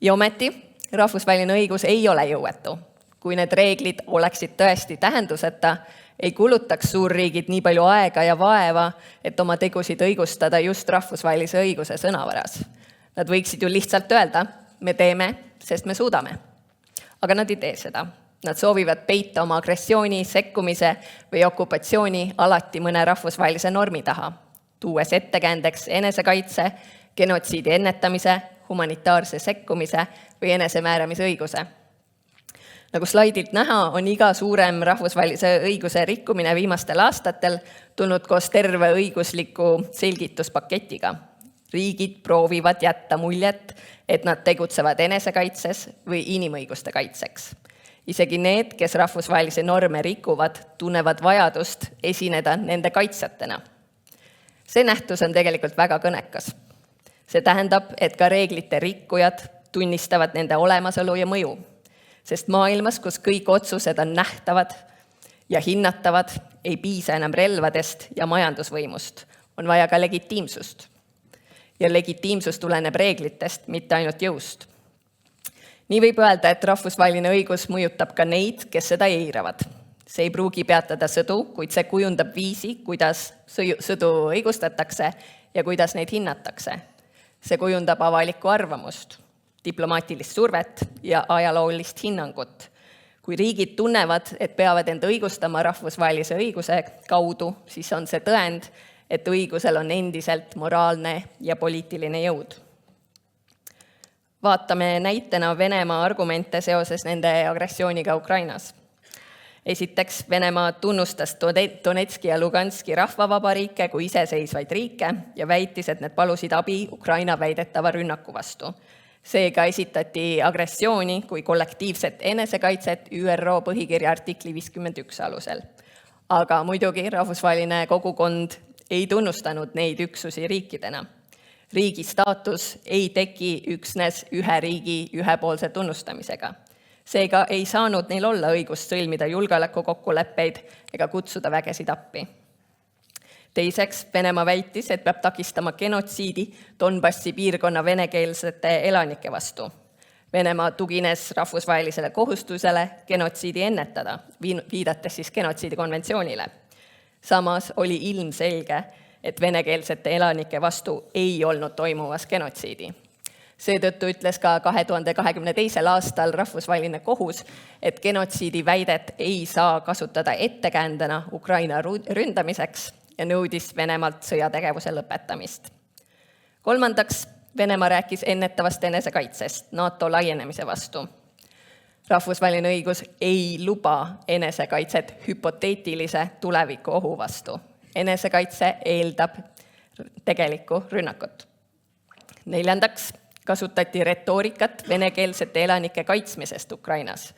Ja ometi rahvusvaheline õigus ei ole jõuetu. Kui need reeglid oleksid tõesti tähenduseta, ei kulutaks suurriigid nii palju aega ja vaeva, et oma tegusid õigustada just rahvusvahelise õiguse sõnavaras. Nad võiksid ju lihtsalt öelda, me teeme, sest me suudame. Aga nad ei tee seda. Nad soovivad peita oma agressiooni, sekkumise või okupatsiooni alati mõne rahvusvahelise normi taha, tuues ettekäändeks enesekaitse, genotsiidi ennetamise, humanitaarse sekkumise või enesemääramise õiguse. Nagu slaidilt näha, on iga suurem rahvusvahelise õiguse rikkumine viimastel aastatel tulnud koos terve õigusliku selgituspaketiga. Riigid proovivad jätta muljet, et nad tegutsevad enesekaitses või inimõiguste kaitseks. Isegi need, kes rahvusvahelisi norme rikuvad, tunnevad vajadust esineda nende kaitsjatena. See nähtus on tegelikult väga kõnekas. See tähendab, et ka reeglite rikkujad tunnistavad nende olemasolu ja mõju. Sest maailmas, kus kõik otsused on nähtavad ja hinnatavad, ei piisa enam relvadest ja majandusvõimust. On vaja ka legitiimsust. Ja legitiimsus tuleneb reeglitest, mitte ainult jõust. Nii võib öelda, et rahvusvaheline õigus mõjutab ka neid, kes seda eiravad. See ei pruugi peatada sõdu, kuid see kujundab viisi, kuidas sõdu õigustatakse ja kuidas neid hinnatakse. See kujundab avalikku arvamust, diplomaatilist survet ja ajaloolist hinnangut. Kui riigid tunnevad, et peavad end õigustama rahvusvahelise õiguse kaudu, siis on see tõend, et õigusel on endiselt moraalne ja poliitiline jõud. Vaatame näitena Venemaa argumente seoses nende agressiooniga Ukrainas. Esiteks, Venemaa tunnustas Donetski ja Luganski rahvavabariike kui iseseisvaid riike ja väitis, et need palusid abi Ukraina väidetava rünnaku vastu. Seega esitati agressiooni kui kollektiivset enesekaitset ÜRO põhikirja artikli 51 alusel. Aga muidugi rahvusvaheline kogukond ei tunnustanud neid üksusi riikidena. Riigi staatus ei teki üksnes ühe riigi ühepoolse tunnustamisega. Seega ei saanud neil olla õigust sõlmida julgeolekukokkuleppeid ega kutsuda vägesid appi. Teiseks, Venemaa väitis, et peab takistama genotsiidi Donbassi piirkonna venekeelsete elanike vastu. Venemaa tugines rahvusvahelisele kohustusele genotsiidi ennetada, viidates siis genotsiidi konventsioonile. Samas oli ilmselge, et venekeelsete elanike vastu ei olnud toimuvas genotsiidi. Seetõttu ütles ka 2022. aastal rahvusvaheline kohus, et genotsiidi väidet ei saa kasutada ettekäändena Ukraina ründamiseks ja nõudis Venemaalt sõjategevuse lõpetamist. Kolmandaks, Venemaa rääkis ennetavast enesekaitsest NATO laienemise vastu. Rahvusvaheline õigus ei luba enesekaitset hüpoteetilise tuleviku ohu vastu. Enesekaitse eeldab tegelikku rünnakut. Neljandaks, kasutati retoorikat venekeelsete elanike kaitsmisest Ukrainas.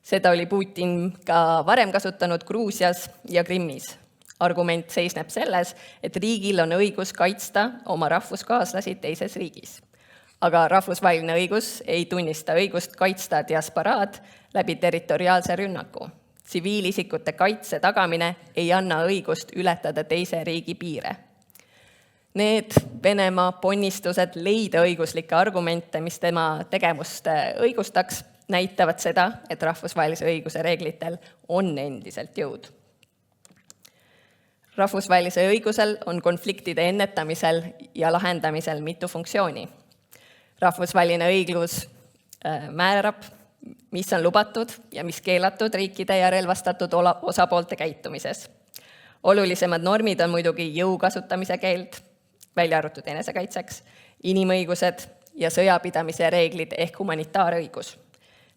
Seda oli Putin ka varem kasutanud Gruusias ja Krimmis. Argument seisneb selles, et riigil on õigus kaitsta oma rahvuskaaslasi teises riigis. Aga rahvusvaheline õigus ei tunnista õigust kaitsta diasporaad läbi territoriaalse rünnaku. Tsiviilisikute kaitse tagamine ei anna õigust ületada teise riigi piire. Need Venemaa ponnistused leida õiguslikke argumente, mis tema tegevust õigustaks, näitavad seda, et rahvusvahelise õiguse reeglitel on endiselt jõud. Rahvusvahelise õigusel on konfliktide ennetamisel ja lahendamisel mitu funktsiooni. Rahvusvaheline õiglus määrab, mis on lubatud ja mis keelatud riikide ja relvastatud osapoolte käitumises. Olulisemad normid on muidugi jõu kasutamise keeld, välja arvatud enesekaitseks, inimõigused ja sõjapidamise reeglid ehk humanitaarõigus.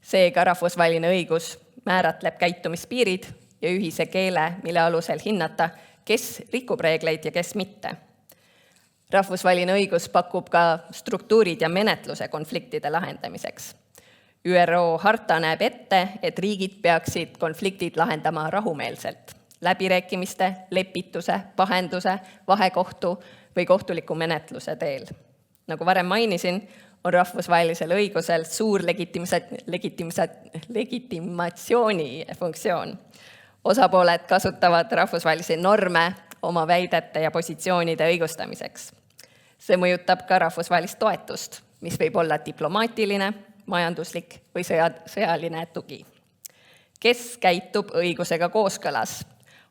Seega rahvusvaheline õigus määratleb käitumispiirid ja ühise keele, mille alusel hinnata, kes rikub reegleid ja kes mitte. Rahvusvaheline õigus pakub ka struktuurid ja menetluse konfliktide lahendamiseks. ÜRO harta näeb ette, et riigid peaksid konfliktid lahendama rahumeelselt, läbirääkimiste, lepituse, vahenduse, vahekohtu või kohtuliku menetluse teel. Nagu varem mainisin, on rahvusvahelisel õigusel suur legitimatsiooni funktsioon. Osapooled kasutavad rahvusvahelisi norme oma väidete ja positsioonide õigustamiseks. See mõjutab ka rahvusvahelist toetust, mis võib olla diplomaatiline, majanduslik või sõjaline tugi. Kes käitub õigusega kooskõlas,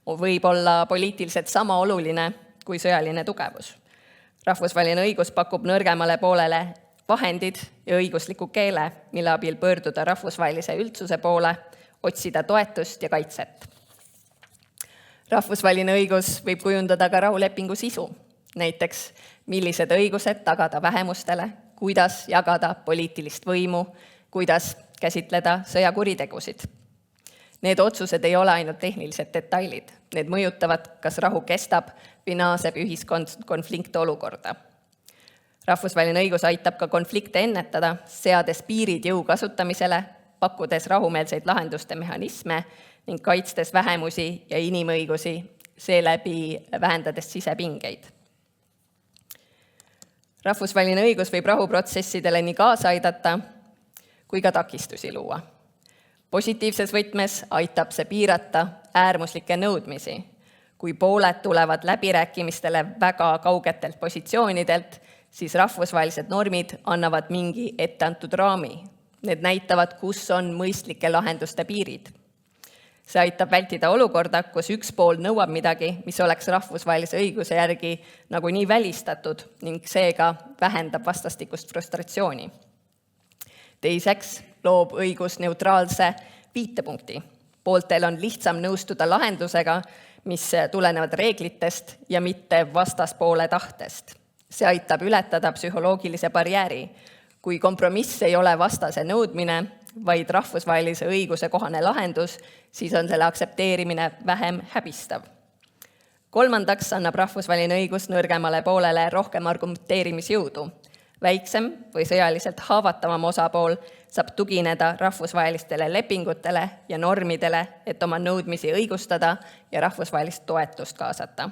võib olla poliitiliselt sama oluline kui sõjaline tugevus. Rahvusvaheline õigus pakub nõrgemale poolele vahendid ja õigusliku keele, mille abil pöörduda rahvusvahelise üldsuse poole, otsida toetust ja kaitset. Rahvusvaheline õigus võib kujundada ka rahulepingu sisu, näiteks millised õigused tagada vähemustele, kuidas jagada poliitilist võimu, kuidas käsitleda sõjakuritegusid. Need otsused ei ole ainult tehnilised detailid, need mõjutavad, kas rahu kestab või naaseb ühiskonflikt olukorda. Rahvusvaheline õigus aitab ka konflikte ennetada, seades piirid jõu kasutamisele, pakkudes rahumeelseid lahenduste mehhanisme ning kaitstes vähemusi ja inimõigusi, seeläbi vähendades sisepingeid. Rahvusvaheline õigus võib rahuprotsessidele nii kaasa aidata kui ka takistusi luua. Positiivses võtmes aitab see piirata äärmuslikke nõudmisi. Kui pooled tulevad läbirääkimistele väga kaugetelt positsioonidelt, siis rahvusvahelised normid annavad mingi etteantud raami. Need näitavad, kus on mõistlike lahenduste piirid. See aitab vältida olukorda, kus üks pool nõuab midagi, mis oleks rahvusvahelise õiguse järgi nagunii välistatud ning seega vähendab vastastikust frustratsiooni. Teiseks loob õigus neutraalse viitepunkti. Pooltel on lihtsam nõustuda lahendusega, mis tulenevad reeglitest ja mitte vastaspoole tahtest. See aitab ületada psühholoogilise barjääri. Kui kompromiss ei ole vastase nõudmine, vaid rahvusvahelise õiguse kohane lahendus, siis on selle aktsepteerimine vähem häbistav. Kolmandaks annab rahvusvaheline õigus nõrgemale poolele rohkem argumenteerimisjõudu. Väiksem või sõjaliselt haavatavam osapool saab tugineda rahvusvahelistele lepingutele ja normidele, et oma nõudmisi õigustada ja rahvusvahelist toetust kaasata.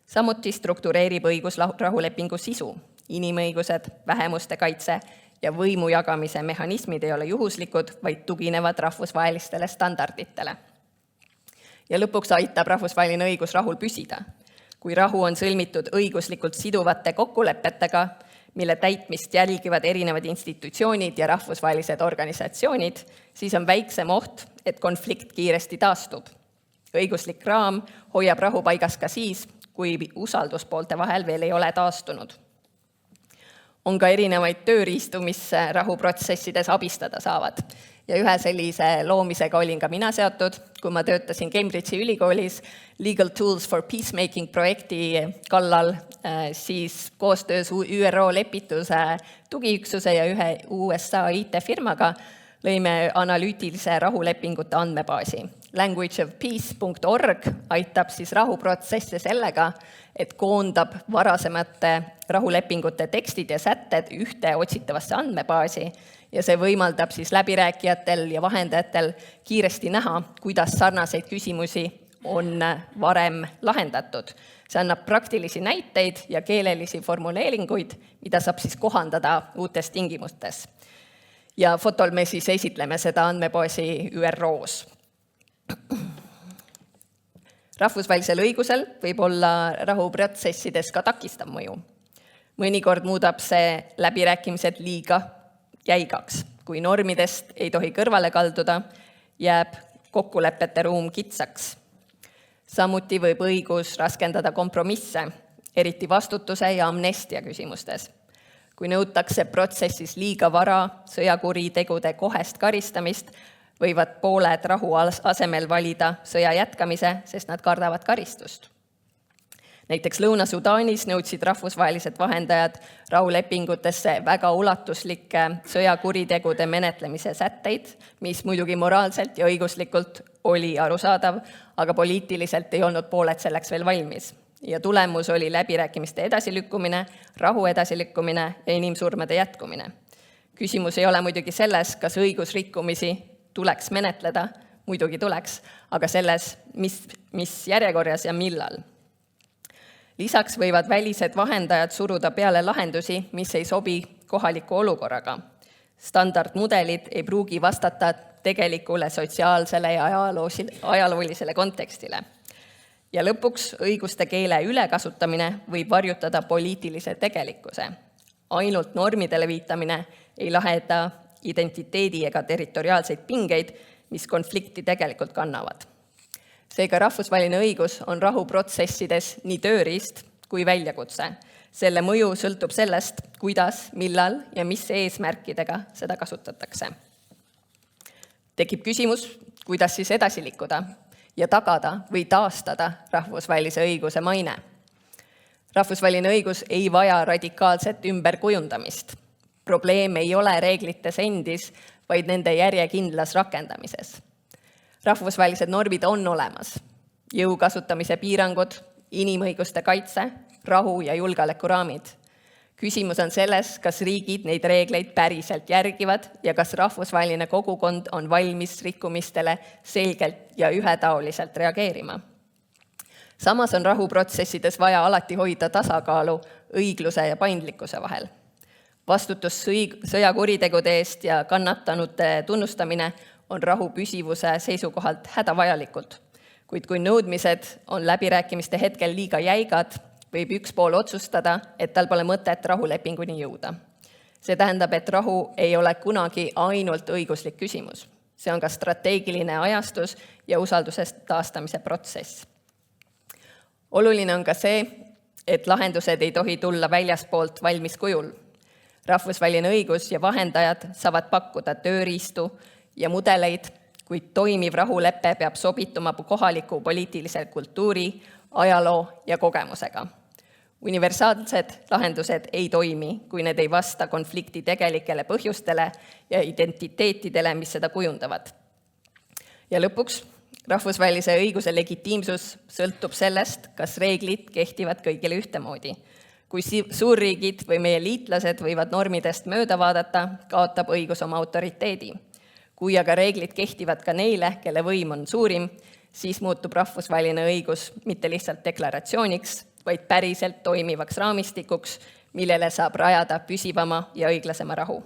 Samuti struktureerib õigus rahulepingu sisu. Inimõigused, vähemuste kaitse ja võimu jagamise mehhanismid ei ole juhuslikud, vaid tuginevad rahvusvahelistele standarditele. Ja lõpuks aitab rahvusvaheline õigus rahul püsida. Kui rahu on sõlmitud õiguslikult siduvate kokkulepetega, mille täitmist jälgivad erinevad institutsioonid ja rahvusvahelised organisatsioonid, siis on väiksem oht, et konflikt kiiresti taastub. Õiguslik raam hoiab rahu paigas ka siis, kui usalduspoolte vahel veel ei ole taastunud. On ka erinevaid tööriistu, mis rahuprotsessides abistada saavad. Ja ühe sellise loomisega olin ka mina seotud, kui ma töötasin Cambridge'i ülikoolis Legal Tools for Peacemaking projekti kallal, siis koostöös ÜRO lepituse tugiüksuse ja ühe USA IT-firmaga lõime analüütilise rahulepingute andmebaasi. Languageofpeace.org aitab siis rahuprotsesse sellega, et koondab varasemate rahulepingute tekstid ja sätted ühte otsitavasse andmebaasi ja see võimaldab siis läbirääkijatel ja vahendajatel kiiresti näha, kuidas sarnaseid küsimusi on varem lahendatud. See annab praktilisi näiteid ja keelelisi formuleeringuid, mida saab siis kohandada uutes tingimustes. Ja fotol me siis esitleme seda andmebaasi ÜRO-s. Rahvusvahelisel õigusel võib olla rahuprotsessides ka takistav mõju. Mõnikord muudab see läbirääkimised liiga jäigaks. Kui normidest ei tohi kõrvale kalduda, jääb kokkulepete ruum kitsaks. Samuti võib õigus raskendada kompromisse, eriti vastutuse ja amnestia küsimustes. Kui nõutakse protsessis liiga vara sõjakuritegude kohest karistamist, võivad pooled rahu asemel valida sõja jätkamise, sest nad kardavad karistust. Näiteks Lõuna-Sudaanis nõudsid rahvusvahelised vahendajad rahulepingutesse väga ulatuslike sõjakuritegude menetlemise sätteid, mis muidugi moraalselt ja õiguslikult oli arusaadav, aga poliitiliselt ei olnud pooled selleks veel valmis. ja tulemus oli läbirääkimiste edasilükkumine, rahu edasilükkumine ja inimsurmade jätkumine. Küsimus ei ole muidugi selles, kas õigusrikkumisi tuleks menetleda, muidugi tuleks, aga selles, mis järjekorras ja millal. Lisaks võivad välised vahendajad suruda peale lahendusi, mis ei sobi kohaliku olukorraga. Standardmudelid ei pruugi vastata tegelikule sotsiaalsele ja ajaloolisele kontekstile. Ja lõpuks õiguste keele ülekasutamine võib varjutada poliitilise tegelikkuse. Ainult normidele viitamine ei lahenda identiteedi ega territoriaalseid pingeid, mis konflikti tegelikult kannavad. Seega rahvusvaheline õigus on rahuprotsessides nii tööriist kui väljakutse. Selle mõju sõltub sellest, kuidas, millal ja mis eesmärkidega seda kasutatakse. Tekib küsimus, kuidas siis edasi liikuda ja tagada või taastada rahvusvahelise õiguse maine. Rahvusvaheline õigus ei vaja radikaalset ümberkujundamist. Probleem ei ole reeglites endis, vaid nende järjekindlas rakendamises. Rahvusvahelised normid on olemas. Jõu kasutamise piirangud, inimõiguste kaitse, rahu ja julgeolekuraamid. Küsimus on selles, kas riigid neid reegleid päriselt järgivad ja kas rahvusvaheline kogukond on valmis rikkumistele selgelt ja ühetaoliselt reageerima. Samas on rahuprotsessides vaja alati hoida tasakaalu õigluse ja paindlikkuse vahel. Vastutus sõjakuritegude eest ja kannatanute tunnustamine on rahu püsivuse seisukohalt hädavajalikud, kuid kui nõudmised on läbirääkimiste hetkel liiga jäigad, võib üks pool otsustada, et tal pole mõtet rahulepinguni jõuda. See tähendab, et rahu ei ole kunagi ainult õiguslik küsimus. See on ka strateegiline ajastus ja usaldusest taastamise protsess. Oluline on ka see, et lahendused ei tohi tulla väljaspoolt valmis kujul. Rahvusvaheline õigus ja vahendajad saavad pakkuda tööriistu ja mudeleid, kuid toimiv rahulepe peab sobituma kohaliku poliitilise kultuuri, ajaloo ja kogemusega. Universaalsed lahendused ei toimi, kui need ei vasta konflikti tegelikele põhjustele ja identiteetidele, mis seda kujundavad. Ja lõpuks, rahvusvahelise õiguse legitiimsus sõltub sellest, kas reeglid kehtivad kõigile ühtemoodi. Kui suurriigid või meie liitlased võivad normidest mööda vaadata, kaotab õigus oma autoriteedi. Kui aga reeglid kehtivad ka neile, kelle võim on suurim, siis muutub rahvusvaheline õigus mitte lihtsalt deklaratsiooniks, vaid päriselt toimivaks raamistikuks, millele saab rajada püsivama ja õiglasema rahu.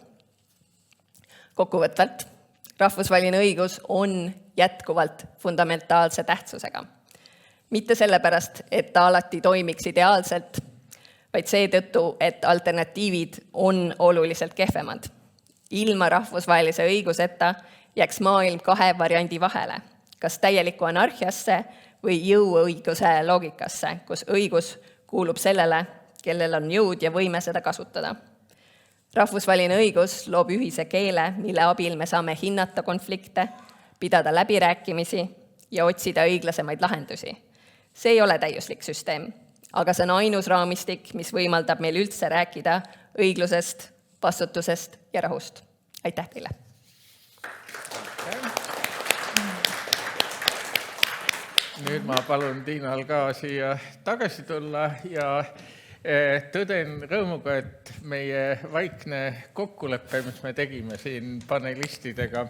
Kokkuvõtvalt, rahvusvaheline õigus on jätkuvalt fundamentaalse tähtsusega. Mitte sellepärast, et ta alati toimiks ideaalselt, vaid seetõttu, et alternatiivid on oluliselt kehvemad. Ilma rahvusvahelise õiguseta jääks maailm 2 variandi vahele, kas täieliku anarhiasse või jõuõiguse loogikasse, kus õigus kuulub sellele, kellel on jõud ja võime seda kasutada. Rahvusvaheline õigus loob ühise keele, mille abil me saame hinnata konflikte, pidada läbirääkimisi ja otsida õiglasemaid lahendusi. See ei ole täiuslik süsteem, aga see on ainus raamistik, mis võimaldab meil üldse rääkida õiglusest, vastutusest ja rahust. Aitäh teile! Nüüd ma palun Tiinal ka siia tagasi tulla ja tõden rõõmuga, et meie vaikne kokkulepe, mis me tegime siin panelistidega,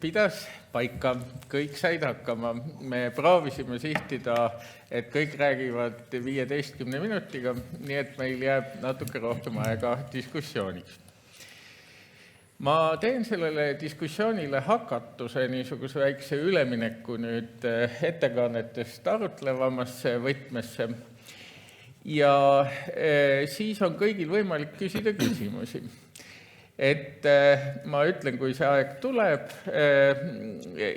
pidas paika, kõik said hakkama. Me proovisime sihtida, et kõik räägivad 15 minutiga, nii et meil jääb natuke rohkem aega diskussiooniks. Ma teen sellele diskussioonile hakatuse niisuguse väikse ülemineku nüüd ettekannetest arutlevamasse võtmesse ja siis on kõigil võimalik küsida küsimusi. Et ma ütlen, kui see aeg tuleb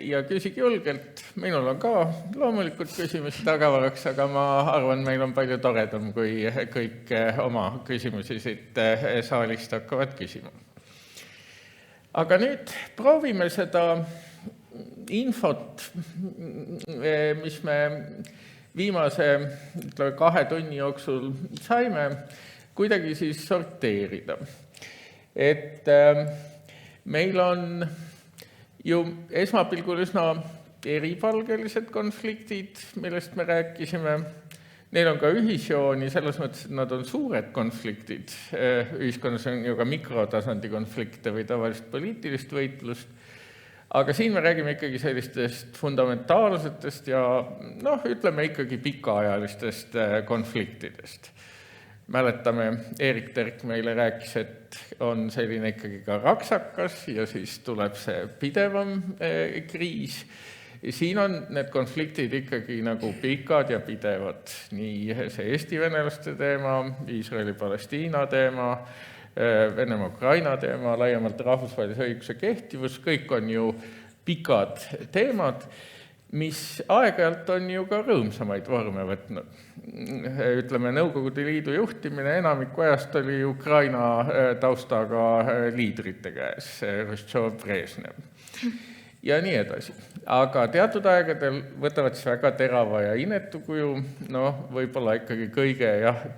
ja küsige julgelt, minul on ka loomulikult küsimusi tagavaraks, aga ma arvan, meil on palju toredam, kui kõik oma küsimusi siit saalist hakkavad küsima. Aga nüüd proovime seda infot, mis me viimase 2 tunni jooksul saime, kuidagi siis sorteerida. Et meil on ju esmapilgul üsna eripalgelised konfliktid, millest me rääkisime. Neil on ka ühisjooni selles mõttes, et nad on suured konfliktid. Ühiskonnas on ju ka mikrotasandi konflikte või tavalist poliitilist võitlust. Aga siin me räägime ikkagi sellistest fundamentaalsetest ja ütleme ikkagi pikaajalistest konfliktidest. Mäletame, Erik Terk meile rääkis, et on selline ikkagi ka raksakas ja siis tuleb see pidevam kriis. Siin on need konfliktid ikkagi nagu pikad ja pidevad. Nii see Eesti-venelaste teema, Iisraeli-Palestiina teema, Venemaa-Ukraina teema, laiemalt rahvusvahelise õiguse kehtivus, kõik on ju pikad teemad, mis aeg-ajalt on ju ka rõõmsamaid vorme võtnud. Ütleme, Nõukogude Liidu juhtimine enamiku ajast oli Ukraina taustaga liidrite käes, Hruštšov, Brežnev ja nii edasi. Aga teatud aegadel võtavad siis väga terava ja inetu kuju, võib-olla ikkagi kõige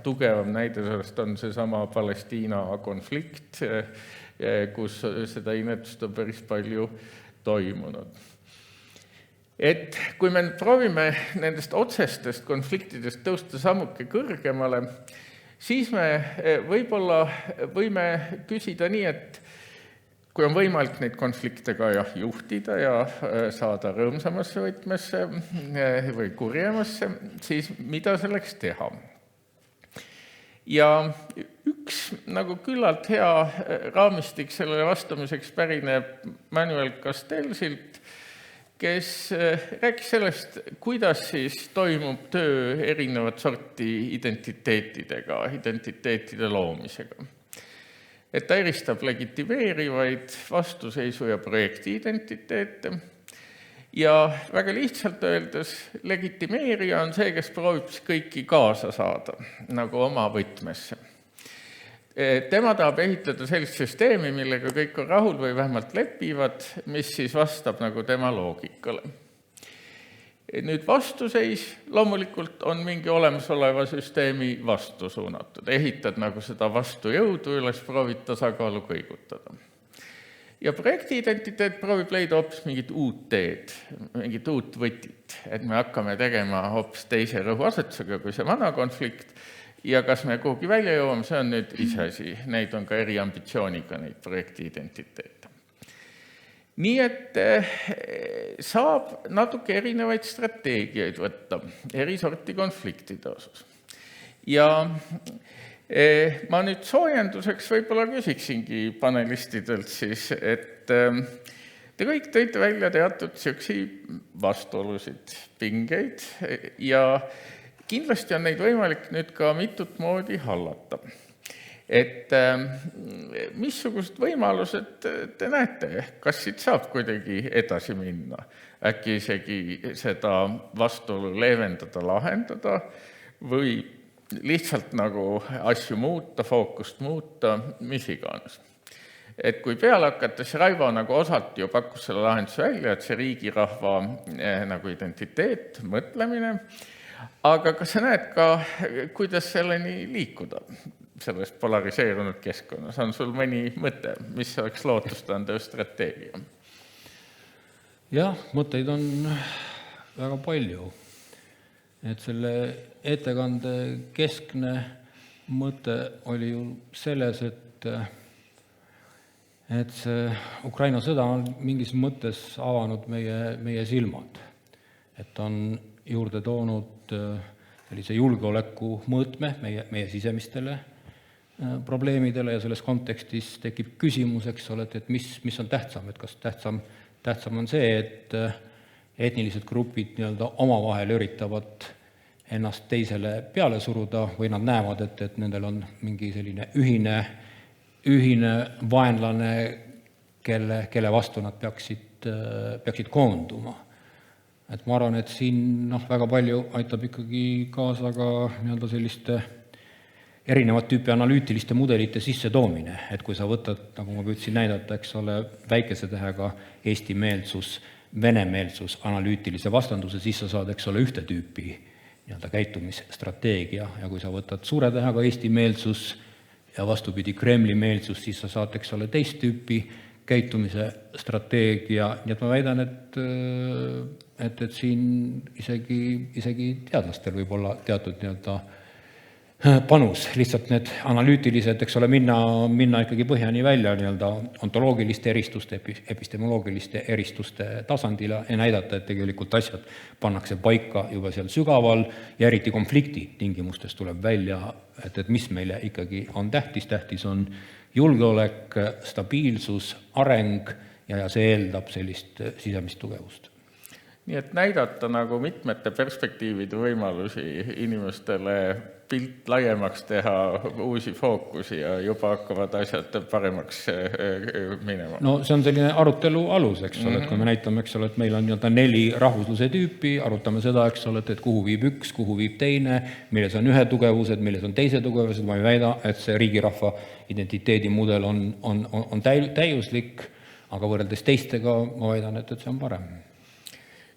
tugevam näide sellest on seesama Palestiina konflikt, kus seda inetust on päris palju toimunud. Et kui me proovime nendest otsestest konfliktidest tõusta sammuke kõrgemale, siis me võib-olla võime küsida nii, et kui on võimalik neid konflikte ka juhtida ja saada rõõmsamasse võtmesse või kurjemasse, siis mida selleks teha? Ja üks nagu küllalt hea raamistik sellele vastamiseks pärineb Manuel Castellsilt, kes rääkis sellest, kuidas siis toimub töö erinevat sorti identiteetidega, identiteetide loomisega. Et ta eristab legitimeerivaid, vastuseisu ja projektiidentiteete. Ja väga lihtsalt öeldes, legitimeerija on see, kes proovib kõiki kaasa saada, nagu oma võtmesse. Tema tahab ehitada sellist süsteemi, millega kõik on rahul või vähemalt lepivad, mis siis vastab nagu tema loogikale. Nüüd vastuseis loomulikult on mingi olemasoleva süsteemi vastu suunatud. Ehitad nagu seda vastujõudu üles, proovid tasakaalu kõigutada. Ja projektiidentiteet proovib leida hoopis mingit uut teed, mingit uut võtit, et me hakkame tegema hoopis teise rõhuasetusega kui see vana konflikt. Ja kas me kuhugi välja jõuame, see on nüüd iseasi. Neid on ka eri ambitsiooniga, neid projektiidentiteete. Nii et saab natuke erinevaid strateegiaid võtta eri sorti konfliktide osas. Ja ma nüüd soojenduseks võib-olla küsiksingi panelistidelt siis, et te kõik tõite välja teatud siuksi vastuolusid, pingeid ja kindlasti on neid võimalik nüüd ka mitut moodi hallata. Et missugused võimalused te näete, kas siit saab kuidagi edasi minna? Äkki isegi seda vastuolu leevendada, lahendada või lihtsalt nagu asju muuta, fookust muuta, mis iganes. Et kui peale hakates Raivo nagu osalt ju pakkus selle lahenduse välja, et see riigirahva nagu identiteet, mõtlemine, aga kas sa näed ka, kuidas selleni liikuda selles polariseerunud keskkonnas? On sul mõni mõte, mis oleks lootustandev strateegia? Jah, mõtteid on väga palju. Et selle ettekande keskne mõte oli ju selles, et see Ukraina sõda on mingis mõttes avanud meie silmad. Et on juurde toonud sellise julgeoleku mõõtme meie sisemistele probleemidele ja selles kontekstis tekib küsimus, eks ole, et mis on tähtsam, et kas tähtsam on see, et etnilised grupid nii-öelda omavahel üritavad ennast teisele peale suruda või nad näevad, et nendel on mingi selline ühine vaenlane, kelle vastu nad peaksid koonduma. Et ma arvan, et siin väga palju aitab ikkagi kaasa ka nii-öelda selliste erinevat tüüpi analüütiliste mudelite sisse toomine, et kui sa võtad, nagu ma püüdsin näidata, eks ole, väikese tähega eesti-meelsus, venemeelsus, analüütilise vastanduse, siis sa saad, eks ole, ühte tüüpi nii-öelda käitumisstrateegia ja kui sa võtad suure tähega eesti-meelsus ja vastupidi Kremli-meelsus, siis sa saad, eks ole, teist tüüpi käitumise strateegia, nii et ma väidan, et et siin isegi teadlastel võib olla teatud nii-öelda panus, lihtsalt need analüütilised, eks ole, minna ikkagi põhjani välja nii-öelda ontoloogiliste eristuste, epistemoloogiliste eristuste tasandile ja näidata, et tegelikult asjad pannakse paika juba seal sügaval ja eriti konflikti tingimustes tuleb välja, et mis meile ikkagi on tähtis. Tähtis on julgeolek, stabiilsus, areng ja see eeldab sellist sisemist tugevust. Nii et näidata nagu mitmete perspektiivide võimalusi inimestele pilt laiemaks teha, uusi fookusi ja juba hakkavad asjad paremaks minema. No see on selline arutelu alus, eks ole, et kui me näitame, eks ole, et meil on 4 rahvusluse tüüpi, arutame seda, eks ole, et kuhu viib üks, kuhu viib teine, milles on ühe tugevused, milles on teise tugevused, ma ei väida, et see riigirahva identiteedimudel on täiuslik, aga võrreldes teistega ma väidan, et see on parem.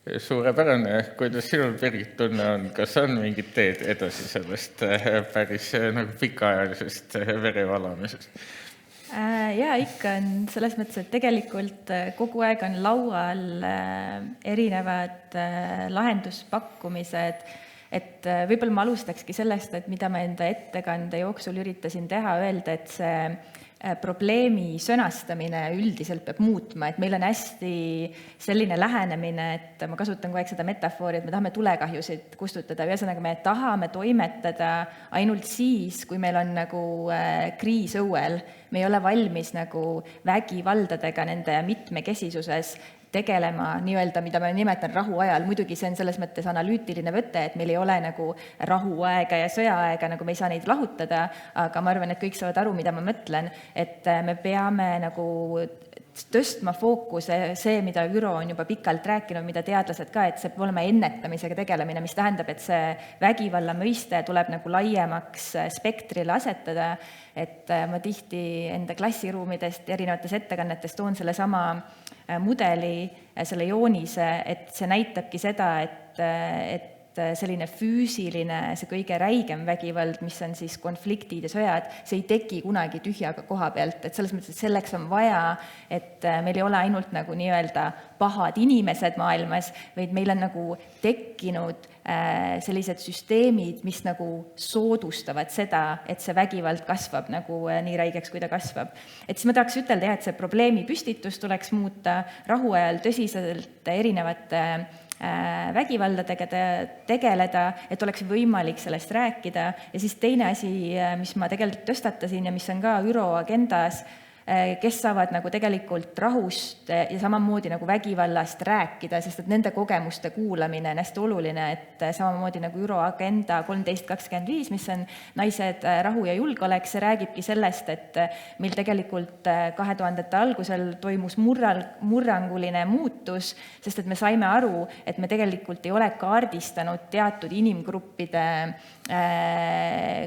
Suurepärane, kuidas sinul, Birgit, tunne on, kas on mingid teed edasi sellest päris nagu pikaajalisest verevalamisest? Jaa, ikka on selles mõttes, et tegelikult kogu aeg on laual erinevad lahenduspakkumised, et võib-olla ma alustakski sellest, et mida ma enda ettekande jooksul üritasin teha, öelda, et see probleemi sõnastamine üldiselt peab muutma, et meil on hästi selline lähenemine, et ma kasutan kogu aeg seda metafoori, et me tahame tulekahjusid kustutada, ühesõnaga me tahame toimetada ainult siis, kui meil on nagu kriis õuel, me ei ole valmis nagu vägivaldadega nende mitmekesisuses tegelema nii-öelda, mida ma nimetan rahuajal. Muidugi see on selles mõttes analüütiline võte, et meil ei ole nagu rahuaega ja sõjaaega, nagu me ei saa neid lahutada, aga ma arvan, et kõik saavad aru, mida ma mõtlen, et me peame nagu tõstma fookuse, see, mida Üro on juba pikalt rääkinud, mida teadlased ka, et see peab olema ennetamisega tegelemine, mis tähendab, et see vägivalla mõiste tuleb nagu laiemaks spektrile asetada, et ma tihti enda klassiruumidest erinevates ettekannetes toon selle sama mudeli, selle joonise, et see näitabki seda, et selline füüsiline, see kõige räigem vägivald, mis on siis konfliktid ja sõjad, see ei teki kunagi tühjaga koha pealt, et selles mõttes, et selleks on vaja, et meil ei ole ainult nagu nii-öelda pahad inimesed maailmas, vaid meil on nagu tekkinud sellised süsteemid, mis nagu soodustavad seda, et see vägivald kasvab nagu nii räigeks, kui ta kasvab. Et siis ma tahaks ütelda, et see probleemi püstitus tuleks muuta rahuajal tõsiselt erinevate vägivaldadega tegeleda, et oleks võimalik sellest rääkida. Ja siis teine asi, mis ma tegelikult tõstatasin ja mis on ka Üro agendas, kes saavad nagu tegelikult rahust ja samamoodi nagu vägivallast rääkida, sest et nende kogemuste kuulamine on hästi oluline, et samamoodi nagu Üro agenda 1325, mis on naised, rahu ja julgeolek, see räägibki sellest, et meil tegelikult 2000-ndate algusel toimus murranguline muutus, sest et me saime aru, et me tegelikult ei ole kaardistanud teatud inimgruppide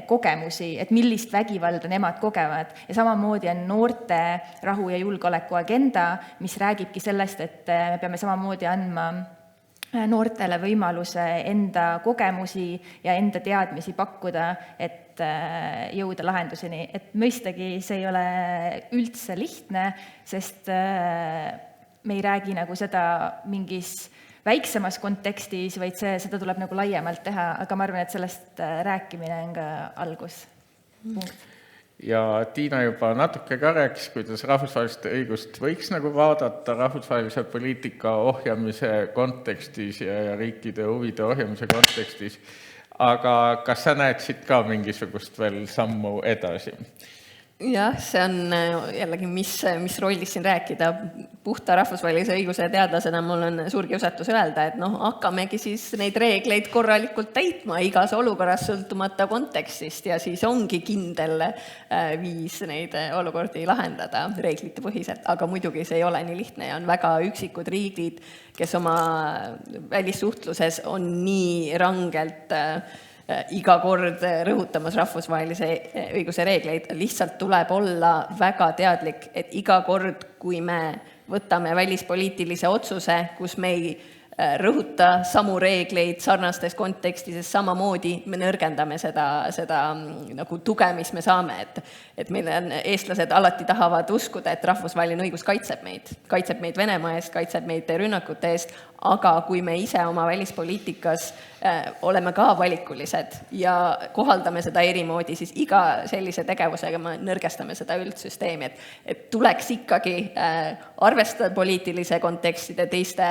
kogemusi, et millist vägivalda nemad kogevad. Ja samamoodi on noorte rahu ja julgeoleku agenda, mis räägibki sellest, et me peame samamoodi andma noortele võimaluse enda kogemusi ja enda teadmisi pakkuda, et jõuda lahenduseni. Et mõistagi see ei ole üldse lihtne, sest me ei räägi nagu seda mingis väiksemas kontekstis, vaid seda tuleb nagu laiemalt teha, aga ma arvan, et sellest rääkimine on ka algus. Ja Tiina juba natuke ka rääkis, kuidas rahvusvahelist õigust võiks nagu vaadata rahvusvahelise poliitika ohjamise kontekstis ja riikide huvide ohjamise kontekstis. Aga kas sa näed siit ka mingisugust veel sammu edasi? Jah, see on jällegi, mis rollis siin rääkida. Puhta rahvusvahelise õiguse teadlasena mul on suur kiusatus öelda, et hakkamegi siis neid reegleid korralikult täitma igas olukorras sõltumata kontekstist ja siis ongi kindel viis neid olukordi lahendada reeglite põhiselt. Aga muidugi see ei ole nii lihtne ja on väga üksikud riigid, kes oma välissuhtluses on nii rangelt iga kord rõhutamas rahvusvahelise õiguse reegleid, lihtsalt tuleb olla väga teadlik, et iga kord, kui me võtame välispoliitilise otsuse, kus me ei rõhuta samu reegleid sarnastes kontekstides samamoodi, me nõrgendame seda nagu tuge, mis me saame. Et meil on eestlased alati tahavad uskuda, et rahvusvaheline õigus kaitseb meid Venemaa eest, kaitseb meid rünnakute eest, aga kui me ise oma välispoliitikas oleme ka valikulised ja kohaldame seda erimoodi, siis iga sellise tegevusega me nõrgestame seda üldsüsteemi, et tuleks ikkagi arvestada poliitilise kontekstide teiste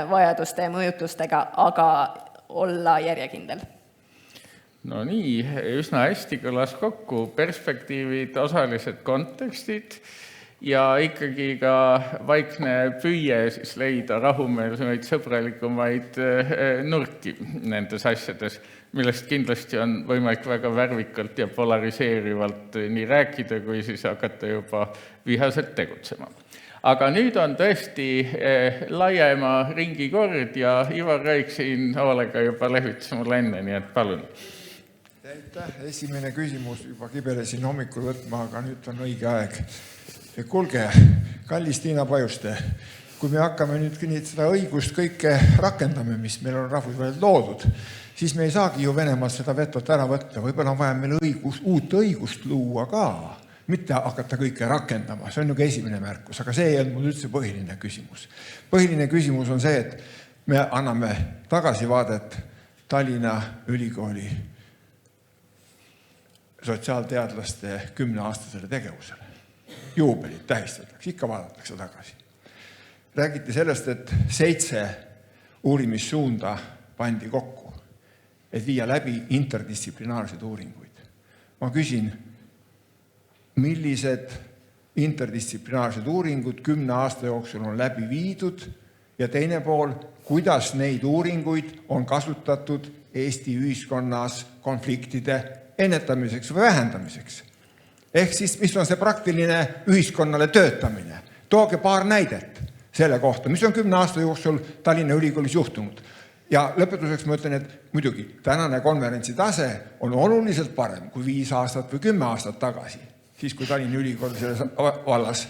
vajaduste ja mõjutustega, aga olla järjekindel. No nii, üsna hästi kõlas kokku perspektiivid, osalised kontekstid ja ikkagi ka vaikne püüe siis leida rahumeelsemaid, sõbralikumaid nurki nendes asjades, millest kindlasti on võimalik väga värvikalt ja polariseerivalt nii rääkida, kui siis hakata juba vihaselt tegutsema. Aga nüüd on tõesti laiema ringi kord ja Ivar Raik siin hoolega juba lehvitas mulle enne, nii et palun. Esimene küsimus juba kibelesin hommikul võtma, aga nüüd on õige aeg. Kuulge, kallis Tiina Pajuste, kui me hakkame nüüd seda õigust kõike rakendame, mis meil on rahvusvaheliselt loodud, siis me ei saagi ju Venemaalt seda vetot ära võtta. Võib-olla on vaja meil uut õigust luua ka, mitte hakata kõike rakendama. See on nagu esimene märkus, aga see ei olnud mul üldse põhiline küsimus. Põhiline küsimus on see, et me anname tagasivaadet Tallinna Ülikooli sotsiaalteadlaste 10-aastasele tegevusele. Juubelit tähistatakse, ikka vaadatakse tagasi. Räägiti sellest, et 7 uurimissuunda pandi kokku, et viia läbi interdistsiplinaarsed uuringuid. Ma küsin, millised interdistsiplinaarsed uuringud 10 aasta jooksul on läbi viidud ja teine pool, kuidas neid uuringuid on kasutatud Eesti ühiskonnas konfliktide ennetamiseks või vähendamiseks. Ehk siis, mis on see praktiline ühiskonnale töötamine? Tooge paar näidet selle kohta, mis on 10 aasta jooksul Tallinna Ülikoolis juhtunud. Ja lõpetuseks ma ütlen, et muidugi tänane konverentsi tase on oluliselt parem kui 5 aastat või 10 aastat tagasi, siis kui Tallinna Ülikool selles vallas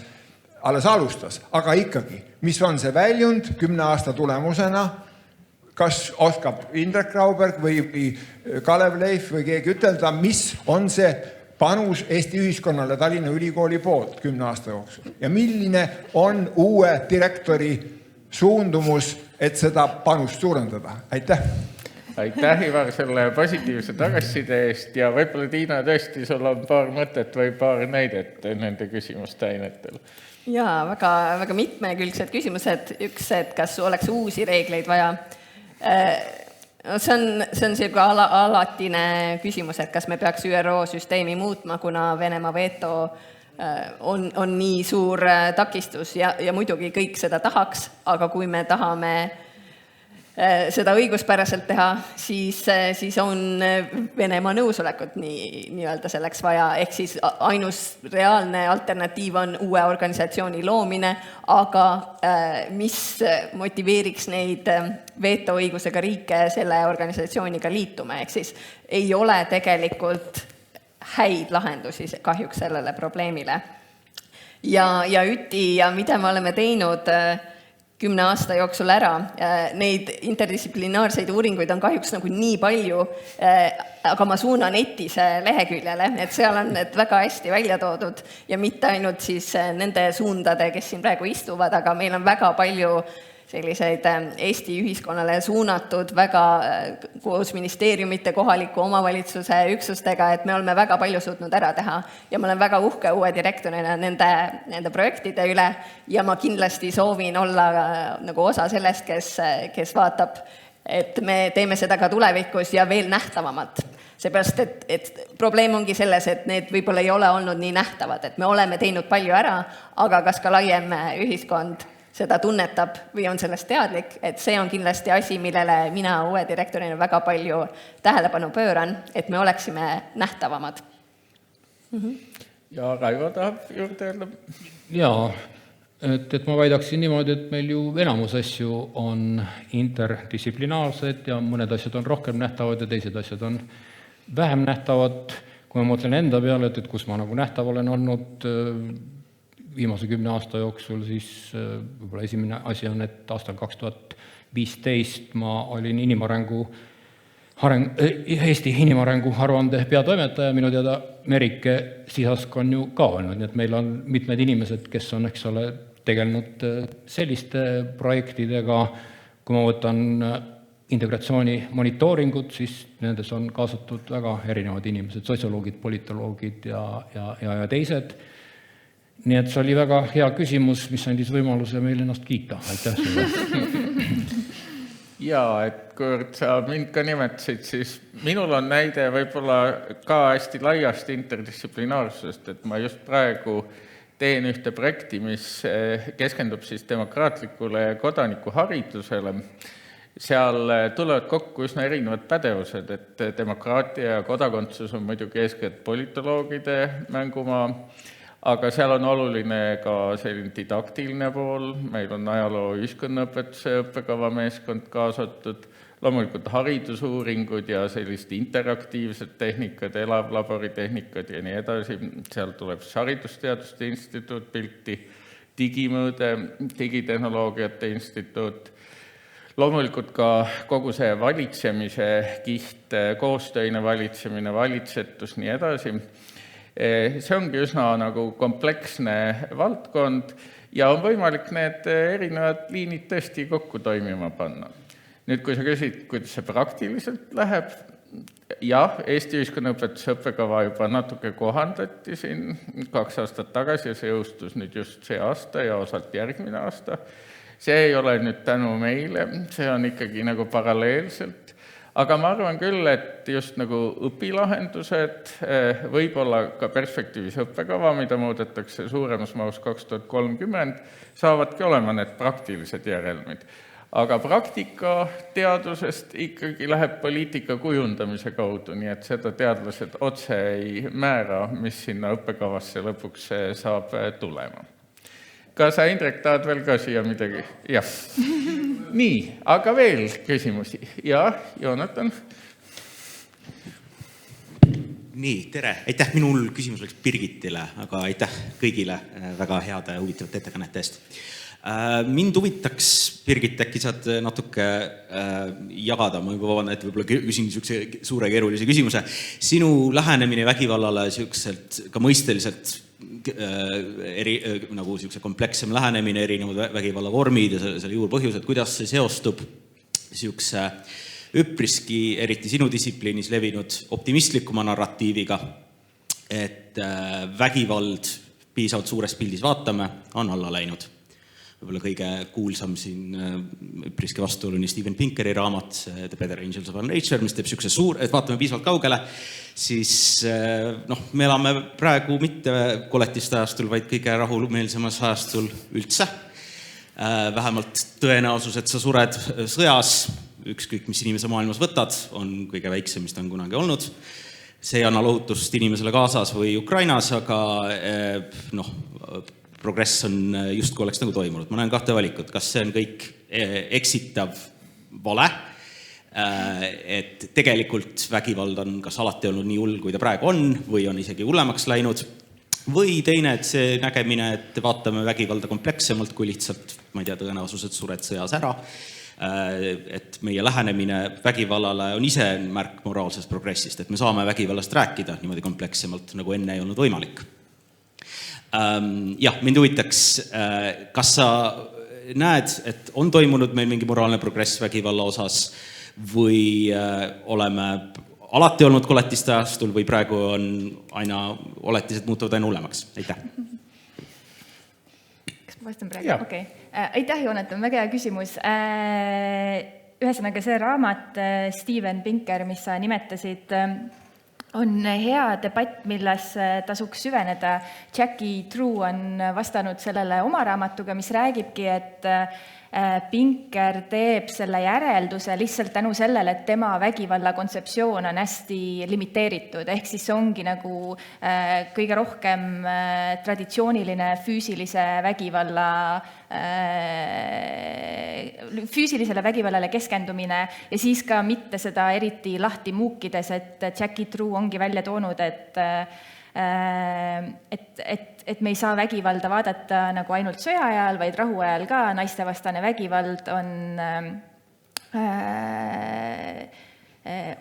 alles alustas. Aga ikkagi, mis on see väljund 10 aasta tulemusena? Kas oskab Indrek Grauberg või Kalev Leif või keegi ütelda, mis on see panus Eesti ühiskonnale Tallinna Ülikooli poolt 10 aasta jooksul? Ja milline on uue direktori suundumus, et seda panust suurendada? Aitäh! Aitäh, Ivar, selle positiivse tagasiside eest ja võib-olla Tiina, tõesti, sul on paar mõtet või paar näidet nende küsimuste ainetel. Jaa, väga mitmekülgsed küsimused. Üks, et kas oleks uusi reegleid vaja. See on selline alatine küsimus, et kas me peaks ÜRO süsteemi muutma, kuna Venemaa veto on nii suur takistus ja muidugi kõik seda tahaks, aga kui me tahame seda õiguspäraselt teha, siis on Venemaa nõusolekut nii-öelda selleks vaja. Ehk siis ainus reaalne alternatiiv on uue organisatsiooni loomine, aga mis motiveeriks neid veetoõigusega riike selle organisatsiooniga liituma. Ehk siis ei ole tegelikult häid lahendusi kahjuks sellele probleemile. Ja üti ja mida me oleme teinud 10 aasta jooksul ära. Neid interdistsiplinaarseid uuringuid on kahjuks nagu nii palju, aga ma suunan etise leheküljele, et seal on need väga hästi välja toodud ja mitte ainult siis nende suundade, kes siin praegu istuvad, aga meil on väga palju selliseid Eesti ühiskonnale suunatud väga koos ministeeriumite, kohaliku omavalitsuse üksustega, et me oleme väga palju suutnud ära teha ja ma olen väga uhke uue direktorina nende projektide üle ja ma kindlasti soovin olla nagu osa sellest, kes vaatab, et me teeme seda ka tulevikus ja veel nähtavamalt. Seepärast, et probleem ongi selles, et need võib-olla ei ole olnud nii nähtavad, et me oleme teinud palju ära, aga kas ka laiem ühiskond seda tunnetab või on sellest teadlik, et see on kindlasti asi, millele mina uue direktorina väga palju tähelepanu pööran, et me oleksime nähtavamad. Ja Raivo tahab juurde öelda? Jaa, et ma väidaksin niimoodi, et meil ju enamus asju on interdistsiplinaarsed ja mõned asjad on rohkem nähtavad ja teised asjad on vähem nähtavad. Kui ma mõtlen enda peale, et kus ma nagu nähtav olen olnud viimase 10 aasta jooksul, siis võib-olla esimene asi on, et aastal 2015 ma olin Eesti inimarengu aruande peatoimetaja, minu teada Merike Sisask on ju ka olnud, nii et meil on mitmed inimesed, kes on, tegelenud selliste projektidega. kui ma võtan integratsiooni monitooringud, siis nendes on kaasatud väga erinevad inimesed, sotsioloogid, politoloogid ja teised. Nii et see oli väga hea küsimus, mis andis võimaluse meil ennast kiita. Aitäh sulle! Jaa, et kuivõrd sa mind ka nimetasid, siis minul on näide võib-olla ka hästi laiast interdistsiplinaarsusest, et ma just praegu teen ühte projekti, mis keskendub siis demokraatlikule kodanikuharidusele. Seal tulevad kokku üsna erinevad pädevused, et demokraatia ja kodakondsus on muidugi eeskätt politoloogide mängumaa, aga seal on oluline ka selline didaktiline pool, meil on ajaloo ühiskonnaõpetuse õppekava meeskond kaasatud, loomulikult haridusuuringud ja sellist interaktiivsed tehnikad, elavlaboritehnikad ja nii edasi, seal tuleb siis Haridusteaduste Instituut pilti, digimõõde, digitehnoloogiate instituut, loomulikult ka kogu see valitsemise kiht, koostöine valitsemine, valitsetus, nii edasi. See ongi üsna nagu kompleksne valdkond ja on võimalik need erinevad liinid tõesti kokku toimima panna. Nüüd, kui sa küsid, kuidas see praktiliselt läheb, jah, Eesti ühiskonnaõpetuse õppekava juba natuke kohandati siin 2 aastat tagasi ja see jõustus nüüd just see aasta ja osalt järgmine aasta. See ei ole nüüd tänu meile, see on ikkagi nagu paralleelselt. Aga ma arvan küll, et just nagu õpilahendused, võib-olla ka perspektiivis õppekava, mida muudetakse suuremas mahus 2030, saavadki olema need praktilised järelmid. Aga praktika teadusest ikkagi läheb poliitika kujundamise kaudu, nii et seda teadlased otse ei määra, mis sinna õppekavasse lõpuks saab tulema. Kas sa, Indrek, tahad veel ka siia midagi? Jah. Nii, aga veel küsimusi. Ja, Joonatan. Nii, tere. Aitäh, minul küsimus oleks Birgitile, aga aitäh kõigile väga heade huvitavate ettekannete eest. Mind huvitaks, Birgit, äkki saad natuke jagada, ma juba vabandan, et võib-olla küsin niisuguse suure keerulise küsimuse. Sinu lähenemine vägivallale niisuguselt ka mõisteliselt nagu niisuguse komplekssem lähenemine, erinevad vägivallavormid ja selle juurpõhjused, kuidas see seostub niisuguse üpriski, eriti sinu distsipliinis levinud optimistlikuma narratiiviga, et vägivald piisavalt suures pildis vaatame, on alla läinud. Võib-olla kõige kuulsam siin üpriski vastuoluni Steven Pinkeri raamat The Better Angels of Our Nature, mis teeb niisuguse suur, et vaatame piisavalt kaugele, siis me elame praegu mitte koletiste ajastul, vaid kõige rahumeelsemas ajastul üldse. Vähemalt tõenäosus, et sa sured sõjas, ükskõik mis inimese maailmas võtad, on kõige väiksem, mis ta on kunagi olnud. See ei anna lohutust inimesele Gazas või Ukrainas, aga progress on justkui oleks nagu toimunud. Ma näen 2 valikut. Kas see on kõik eksitav vale, et tegelikult vägivald on kas alati olnud nii hull, kui ta praegu on, või on isegi hullemaks läinud, või teine, et see nägemine, et vaatame vägivalda komplekssemalt, kui lihtsalt, ma ei tea, tõenäosused sured sõjas ära, et meie lähenemine vägivallale on ise märk moraalsest progressist, et me saame vägivallast rääkida niimoodi komplekssemalt, nagu enne ei olnud võimalik. Jah, mind huvitaks, kas sa näed, et on toimunud meil mingi moraalne progress vägivalla osas või oleme alati olnud koletiste ajastul või praegu on aina oletised muutuvad aina hullemaks? Aitäh! Kas ma vastan praegu? Okay. Aitäh, Joonatan, väga hea küsimus. Ühesõnaga see raamat Steven Pinker, mis sa nimetasid, on hea debatt, milles tasuks süveneda. Jackie True on vastanud sellele oma raamatuga, mis räägibki, et Pinker teeb selle järelduse lihtsalt tänu sellele, et tema vägivalla kontseptsioon on hästi limiteeritud, ehk siis see ongi nagu kõige rohkem traditsiooniline füüsilisele vägivallale keskendumine ja siis ka mitte seda eriti lahti muukides, et Jackie True ongi välja toonud, et me ei saa vägivalda vaadata nagu ainult sõja ajal, vaid rahu ajal ka. Naistevastane vägivald on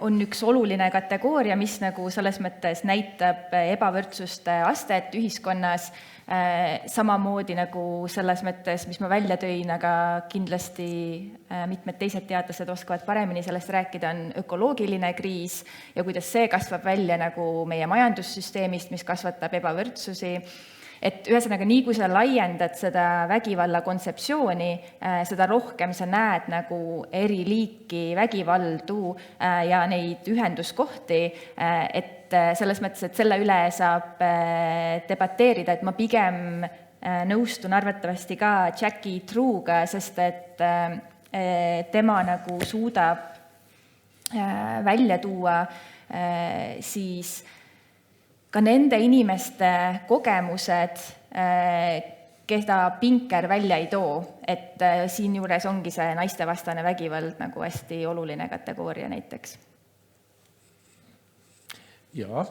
on üks oluline kategooria, mis nagu selles mõttes näitab ebavõrdsuste astet ühiskonnas, samamoodi nagu selles mõttes, mis ma välja tõin, aga kindlasti mitmed teised teadlased oskavad paremini sellest rääkida, on ökoloogiline kriis ja kuidas see kasvab välja nagu meie majandussüsteemist, mis kasvatab ebavõrdsusi. Et ühesõnaga, nii kui sa laiendad seda vägivalla kontseptsiooni, seda rohkem sa näed nagu eri liiki vägivaldu ja neid ühenduskohti, et selles mõttes, et selle üle saab debateerida, et ma pigem nõustun arvatavasti ka Jackie Truuga, sest et tema nagu suudab välja tuua siis ka nende inimeste kogemused, keda Pinker välja ei too. Et siin juures ongi see naistevastane vägivald nagu hästi oluline kategooria näiteks. Jaa.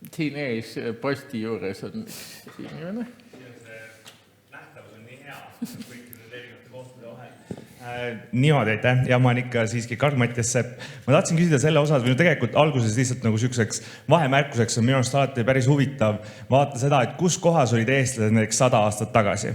Siin ees posti juures on üks inimene. Nähtavus on nii hea kõikide erinevate kohtade vahel. Niimoodi, aitäh. Ja ma olen ikka siiski Karl-Mattias Sepp. Ma tahtsin küsida selle osas, või tegelikult alguses lihtsalt nagu sükeseks vahemärkuseks on minu arust alati päris huvitav vaata seda, et kus kohas olid eestlased näiteks 100 aastat tagasi.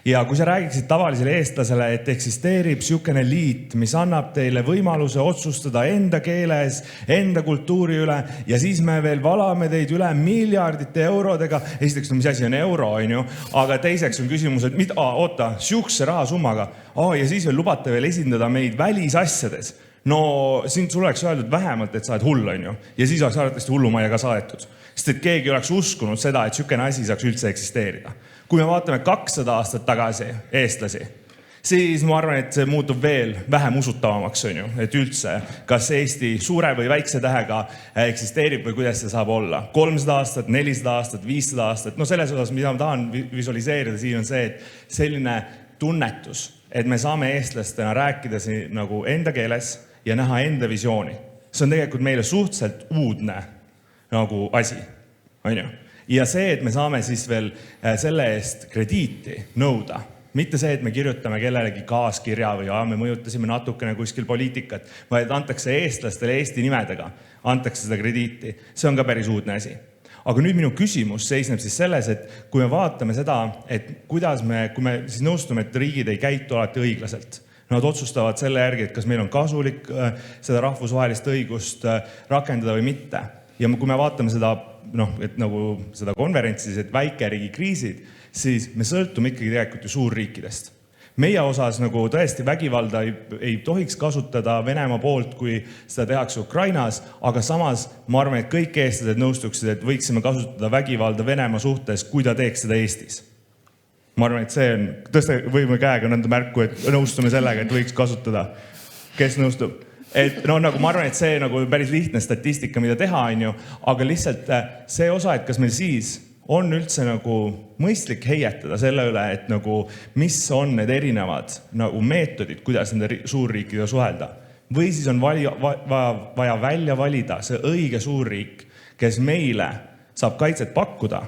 Ja kui sa räägiksid tavalisele eestlasele, et eksisteerib sükene liit, mis annab teile võimaluse otsustada enda keeles, enda kultuuri üle ja siis me veel valame teid üle miljardite eurodega. Esiteks, mis asi on euro, on ju, aga teiseks on küsimus, et oota, sükse rahasummaga. Ja siis veel lubate veel esindada meid välisasjades. No siin sul oleks öeldud vähemalt, et sa oled hull, on ju. Ja siis oleks arvatavasti hullumaja ka saadetud. Sest et keegi oleks uskunud seda, et sükene asi saaks üldse eksisteerida. Kui me vaatame 200 aastat tagasi eestlasi, siis ma arvan, et see muutub veel vähem usutavamaks, on ju, et üldse, kas Eesti suure või väikse tähega eksisteerib või kuidas see saab olla. 300 aastat, 400 aastat, 500 aastat, no selles osas, mida ma tahan visualiseerida siin on see, et selline tunnetus, et me saame eestlastena rääkida siin nagu enda keeles ja näha enda visiooni. See on tegelikult meile suhteliselt uudne nagu asi, on ju. Ja see, et me saame siis veel selle eest krediiti nõuda. Mitte see, et me kirjutame kellelegi kaaskirja või me mõjutasime natukene kuskil poliitikat, vaid antakse eestlastele Eesti nimedega, antakse seda krediiti. See on ka päris uudne asi. Aga nüüd minu küsimus seisneb siis selles, et kui me vaatame seda, et kuidas kui me siis nõustume, et riigid ei käitu alati õiglaselt, nad otsustavad selle järgi, et kas meil on kasulik seda rahvusvahelist õigust rakendada või mitte. Ja kui me vaatame seda, et nagu seda konverentsis, et väikeriigi kriisid, siis me sõltume ikkagi tegelikult ju suurriikidest. Meie osas nagu tõesti vägivalda ei tohiks kasutada Venemaa poolt, kui seda tehakse Ukrainas, aga samas ma arvan, et kõik eestlased nõustuksid, et võiksime kasutada vägivalda Venemaa suhtes, kui ta teeks seda Eestis. Ma arvan, et see on, võime käega nõnda märku, et nõustume sellega, et võiks kasutada. Kes nõustub? Et nagu ma arvan, et see nagu päris lihtne statistika, mida teha, on ju, aga lihtsalt see osa, et kas meil siis on üldse nagu mõistlik heietada selle üle, et nagu mis on need erinevad nagu meetodid, kuidas nende suurriikidega suhelda. Või siis on vaja välja valida see õige suurriik, kes meile saab kaitset pakkuda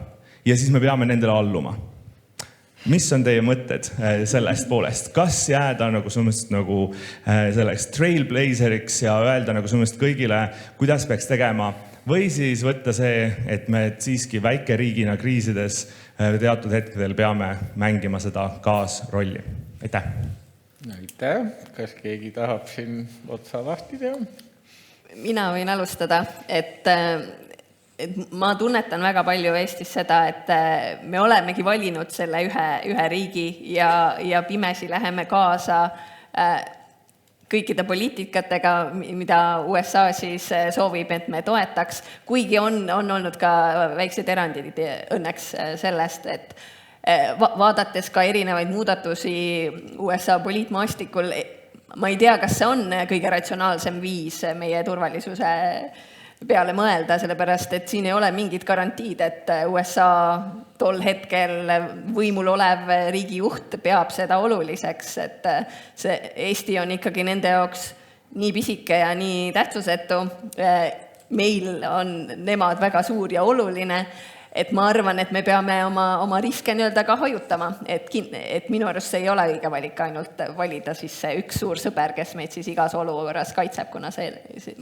ja siis me peame nendele alluma. Mis on teie mõtted sellest poolest? Kas jääda nagu selleks trailblazeriks ja öelda nagu kõigile, kuidas peaks tegema? Või siis võtta see, et me siiski väikeriigina kriisides teatud hetkedel peame mängima seda kaasrolli? Aitäh! Aitäh! Kas keegi tahab siin otsa lahti teha? Mina võin alustada, et ma tunnetan väga palju Eestis seda, et me olemegi valinud selle ühe riigi ja pimesi läheme kaasa kõikide poliitikatega, mida USA siis soovib, et me toetaks. Kuigi on olnud ka väiksed erandid õnneks sellest, et vaadates ka erinevaid muudatusi USA poliitmaastikul, ma ei tea, kas see on kõige ratsionaalsem viis meie turvalisuse peale mõelda, sellepärast, et siin ei ole mingit garantiid, et USA tol hetkel võimul olev riigijuht peab seda oluliseks, et see Eesti on ikkagi nende jaoks nii pisike ja nii tähtsusetu. Meil on nemad väga suur ja oluline et ma arvan, et me peame oma riske nii-öelda ka hajutama, et minu arust see ei ole õige valik ainult valida siis see üks suur sõber, kes meid siis igas olukorras kaitseb, kuna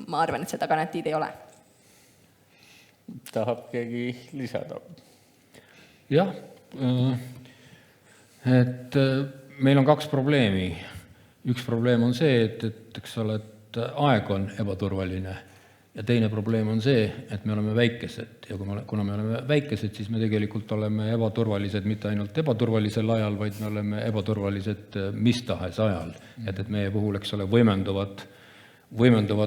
ma arvan, et seda garantiid ei ole. Tahab keegi lisada? Jah, et meil on 2 probleemi. Üks probleem on see, et eks ole, et aeg on ebaturvaline ja teine probleem on see, et me oleme väikesed ja kuna me oleme väikesed, siis me tegelikult oleme ebaturvalised mitte ainult ebaturvalisel ajal, vaid me oleme ebaturvalised mis tahes ajal. Et meie puhul, eks ole, võimenduvad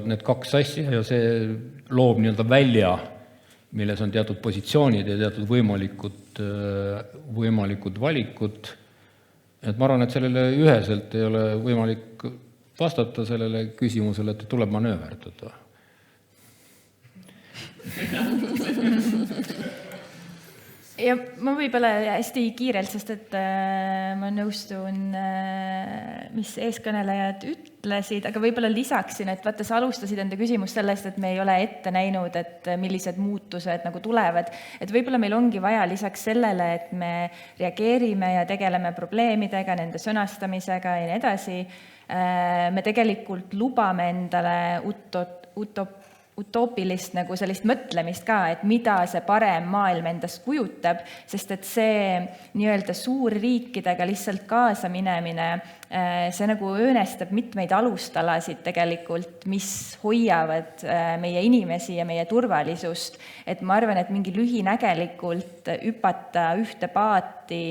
need 2 asja ja see loob nii-öelda välja, milles on teatud positsioonid ja teatud võimalikud valikud. Et ma arvan, et sellele üheselt ei ole võimalik vastata sellele küsimusele, et tuleb manööverdada. Ja ma võib-olla hästi kiirelt, sest et ma nõustun, mis eeskõnelejad ütlesid, aga võib-olla lisaksin, et vaata, sa alustasid enda küsimust sellest, et me ei ole ette näinud, et millised muutused nagu tulevad. Et võib-olla meil ongi vaja lisaks sellele, et me reageerime ja tegeleme probleemidega, nende sõnastamisega ja nii edasi. Me tegelikult lubame endale utoopilist nagu sellist mõtlemist ka, et mida see parem maailm endast kujutab, sest et see nii-öelda suurriikidega lihtsalt kaasa minemine, see nagu õõnestab mitmeid alustalasid tegelikult, mis hoiavad meie inimesi ja meie turvalisust. Et ma arvan, et mingi lühinägelikult hüpata ühte paati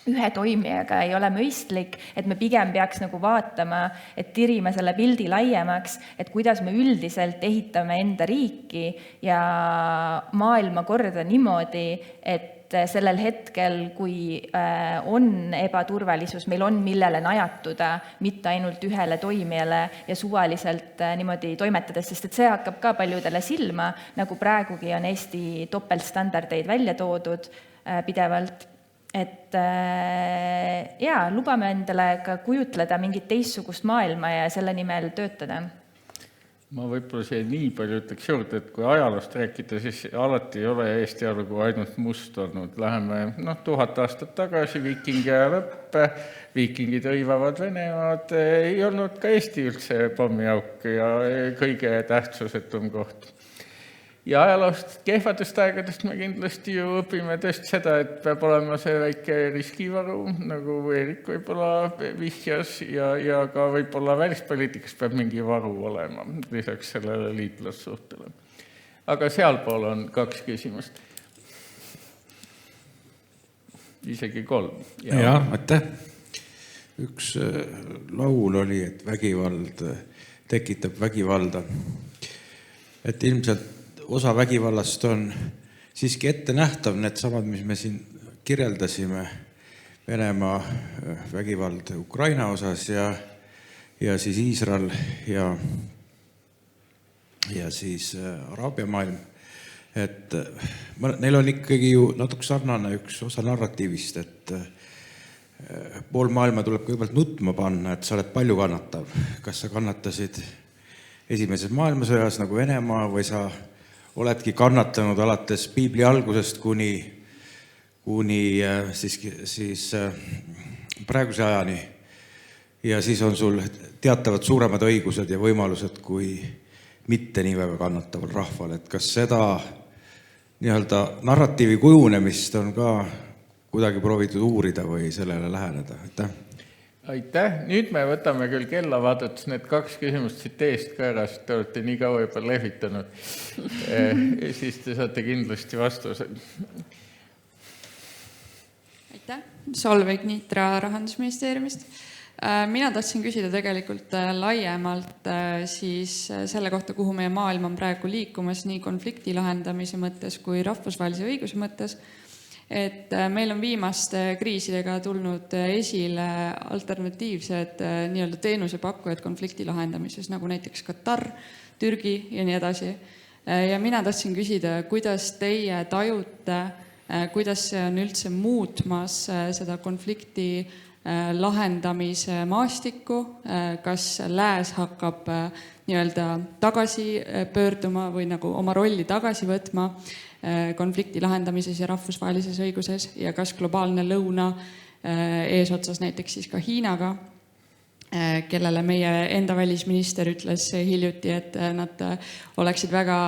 ühe toimijaga ei ole mõistlik, et me pigem peaks nagu vaatama, et tirime selle pildi laiemaks, et kuidas me üldiselt ehitame enda riiki ja maailma korda niimoodi, et sellel hetkel, kui on ebaturvalisus, meil on millele najatuda, mitte ainult ühele toimijale ja suvaliselt niimoodi toimetades, sest et see hakkab ka paljudele silma, nagu praegugi on Eesti topeltstandardeid välja toodud pidevalt. Et lubame endale ka kujutleda mingit teistsugust maailma ja selle nimel töötada. Ma võib-olla see nii palju ütleks juurde, et kui ajaloost rääkida, siis alati ei ole Eesti ajalugu ainult must olnud. Läheme 1000 aastat tagasi, viikingi aja lõpp, viikingid hõivavad Venemaad, ei olnud ka Eesti üldse pommiauk ja kõige tähtsusetum koht. Ja ajaloost kehvadest aegadest me kindlasti ju õpime tõesti seda, et peab olema see väike riskivaru, nagu Eerik võib-olla vihjas ja ka võib-olla välispoliitikas peab mingi varu olema, lisaks sellele liitlassuhtele. Aga sealpool on 2 küsimust. Isegi 3. Jah, aitäh. Üks laul oli, et vägivald tekitab vägivalda. Et ilmselt osa vägivallast on siiski ette nähtav, need samad, mis me siin kirjeldasime, Venemaa vägivald Ukraina osas ja siis Iisrael ja siis Araabia maailm. Et neil on ikkagi ju natuke sarnane üks osa narratiivist, et pool maailma tuleb kõigepealt nutma panna, et sa oled palju kannatav. Kas sa kannatasid esimeses maailmasõjas nagu Venemaa või sa oledki kannatanud alates piibli algusest kuni siis praeguse ajani. Ja siis on sul teatavad suuremad õigused ja võimalused kui mitte nii väga kannataval rahval. Et kas seda nii-öelda narratiivi kujunemist on ka kuidagi proovitud uurida või sellele läheneda? Aitäh. Nüüd me võtame küll kella vaadates need 2 küsimust siit eest ka ära, sest te olete nii kaua juba lehvitanud. Siis te saate kindlasti vastuse. Aitäh. Solveig Niitra Rahandusministeeriumist. Mina tahtsin küsida tegelikult laiemalt siis selle kohta, kuhu meie maailm on praegu liikumas nii konflikti lahendamise mõttes kui rahvusvahelise õiguse mõttes. Et meil on viimaste kriisidega tulnud esile alternatiivsed nii-öelda teenusepakkujad konflikti lahendamises, nagu näiteks Katar, Türgi ja nii edasi. Ja mina tahtsin küsida, kuidas teie tajute, kuidas see on üldse muutmas seda konflikti lahendamise maastikku, kas lääs hakkab nii-öelda tagasi pöörduma või nagu oma rolli tagasi võtma konflikti lahendamises ja rahvusvahelises õiguses ja kas globaalne lõuna eesotsas näiteks siis ka Hiinaga, kellele meie enda välisminister ütles hiljuti, et nad oleksid väga